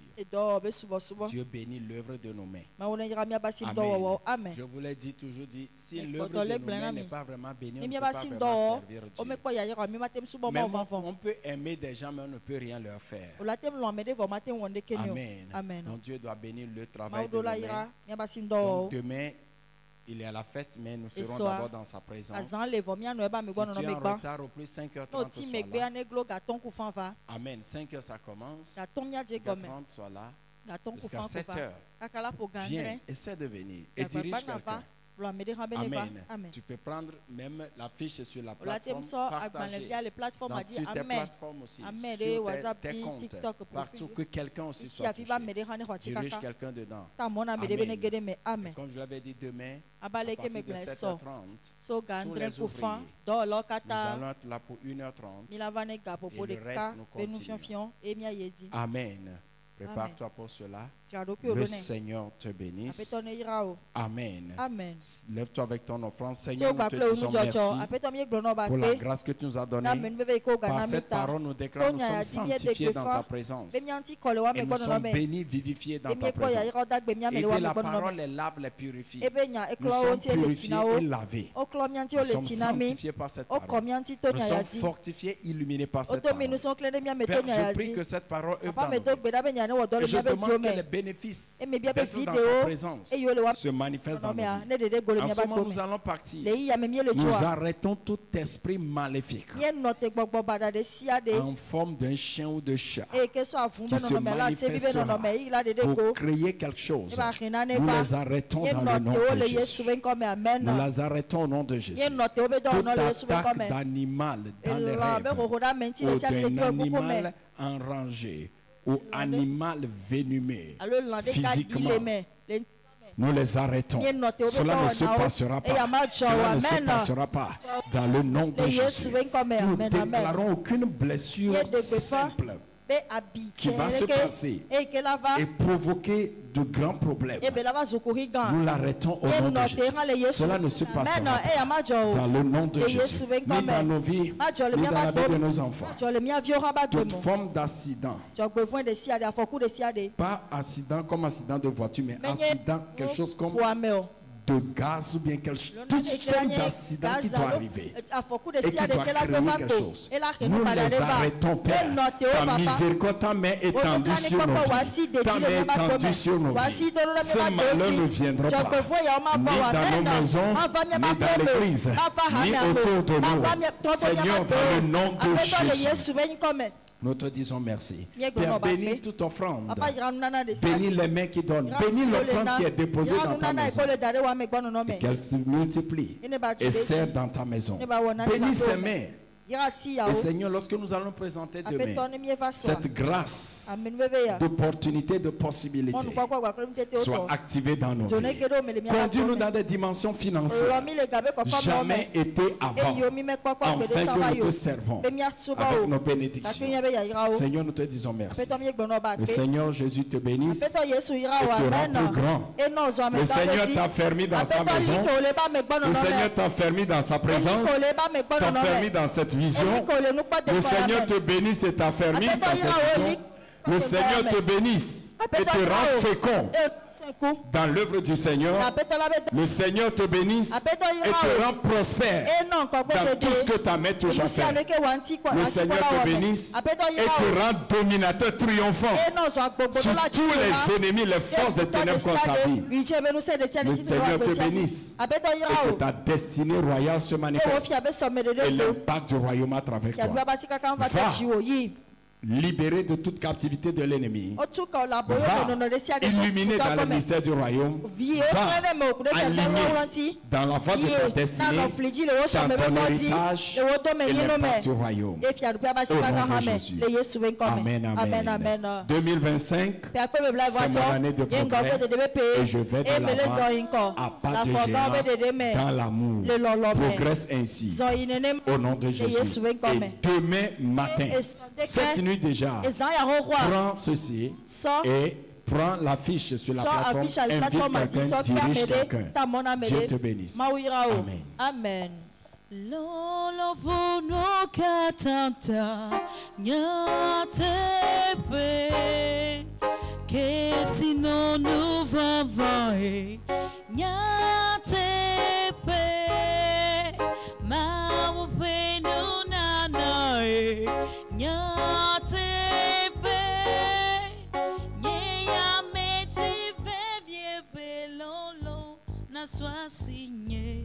Dieu bénit l'œuvre de nos mains. Amen. Je vous l'ai dit toujours dit, si l'œuvre de nos mains n'est pas vraiment bénie, on ne peut pas vraiment servir Dieu. Même on peut aimer des gens, mais on ne peut rien leur faire. Amen. Donc Dieu doit bénir le travail de nos mains. Donc demain, il est à la fête, mais nous serons d'abord dans sa présence. Si tu es en retard, au plus 5h30, sois là. Amen. 5h, ça commence. 5h30, sois là. Jusqu'à 7h. Viens, essaie de venir et dirige quelqu'un. Amen. Tu peux prendre même l'affiche sur la plateforme, partager dans sur tes plateformes aussi, sur tes comptes, partout que quelqu'un aussi soit touché. Dirige quelqu'un dedans. Amen. Comme je l'avais dit, demain, à partir de 7h30, tous les ouvriers, nous allons être là pour 1h30 et le reste, nous continuons. Amen. Prépare-toi pour cela. Le Seigneur te bénisse. Amen. Lève-toi avec ton offrande. Seigneur, nous te disons merci pour la grâce que tu nous as donnée. Par cette parole, nous déclarons, nous sommes sanctifiés dans ta présence. Et nous sommes bénis, vivifiés dans ta présence. Et que la parole les lave, les purifie. Nous sommes purifiés et lavés. Nous sommes sanctifiés par cette parole. Nous sommes fortifiés, illuminés par cette parole. Père, je prie que cette parole œuvre dans nos vies. Et je demande que les bénéfices d'être dans ta présence se manifestent dans nos vies. En ce moment, nous allons partir. Nous arrêtons tout esprit maléfique en forme d'un chien ou de chat qui se manifestera pour créer quelque chose. Nous les arrêtons dans le nom de Jésus. Nous les arrêtons au nom de Jésus. Toute attaque d'animal dans les rêves ou d'un animal enrangé ou animal venimeux physiquement, nous les arrêtons. Cela ne se passera pas. Cela ne se passera pas. Dans le nom de Jésus, nous déclarons aucune blessure simple qui va se passer et provoquer de grands problèmes. Nous l'arrêtons au nom de Jésus. Cela ne se passera pas dans le nom de Jésus, ni dans nos vies, ni dans la vie de nos enfants. Toute forme d'accident, pas accident comme accident de voiture, mais accident, quelque chose comme de gaz ou bien quelque chose, toute forme d'accident qui doit arriver et qui doit créer quelque chose. Nous les arrêtons, Père. Ta miséricorde, ta main étendue sur nos vies. Ta main étendue sur nos vies. Ce malheur ne viendra pas, ni dans nos maisons, ni dans l'église, ni autour de nous. Seigneur, dans le nom de Jésus, nous te disons merci. Père, bénis toute offrande. Bénis les mains qui donnent. Bénis l'offrande qui est déposée dans ta maison. Et qu'elle se multiplie et sert dans ta maison. Bénis ces mains. Et Seigneur, lorsque nous allons présenter demain cette grâce d'opportunité, de possibilité soit activée dans nos vies. Conduis-nous dans des dimensions financières jamais été avant, afin que nous te servons avec nos bénédictions. Seigneur, nous te disons merci. Le Seigneur Jésus te bénisse et te rend plus grand. Le Seigneur t'a fermé dans sa maison. Le Seigneur t'a fermé dans sa présence. T'a fermé dans cette vision. Le Seigneur te bénisse et t'affermisse dans cette vision. Le Seigneur te bénisse et te rend fécond dans l'œuvre du Seigneur. Le Seigneur te bénisse et te rend prospère dans tout ce que ta main touche à faire. Le Seigneur te bénisse et te rend dominateur triomphant sur tous les ennemis, les forces des ténèbres contre ta vie. Le Seigneur te bénisse et que ta destinée royale se manifeste et l'impact du royaume à travers toi. Va libéré de toute captivité de l'ennemi. Va illuminer dans le mystère du royaume. Va aligner dans la voie de ta destinée, dans ton héritage et l'impact du royaume. Au nom de Jésus. Amen, amen. 2025, c'est mon année de progrès et je vais de l'avant à pas de géant dans l'amour. Progresse ainsi au nom de Jésus. Et demain matin, cette nuit déjà, prends ceci et prends l'affiche sur la plateforme, invite quelqu'un, dirige quelqu'un. Dieu te bénisse. Amen. Amen. Lolo bono katanta nyatepe que sinon nous vivons nyate pe ma pe nous nana nyate pe nya me ti vie belolo na soit signé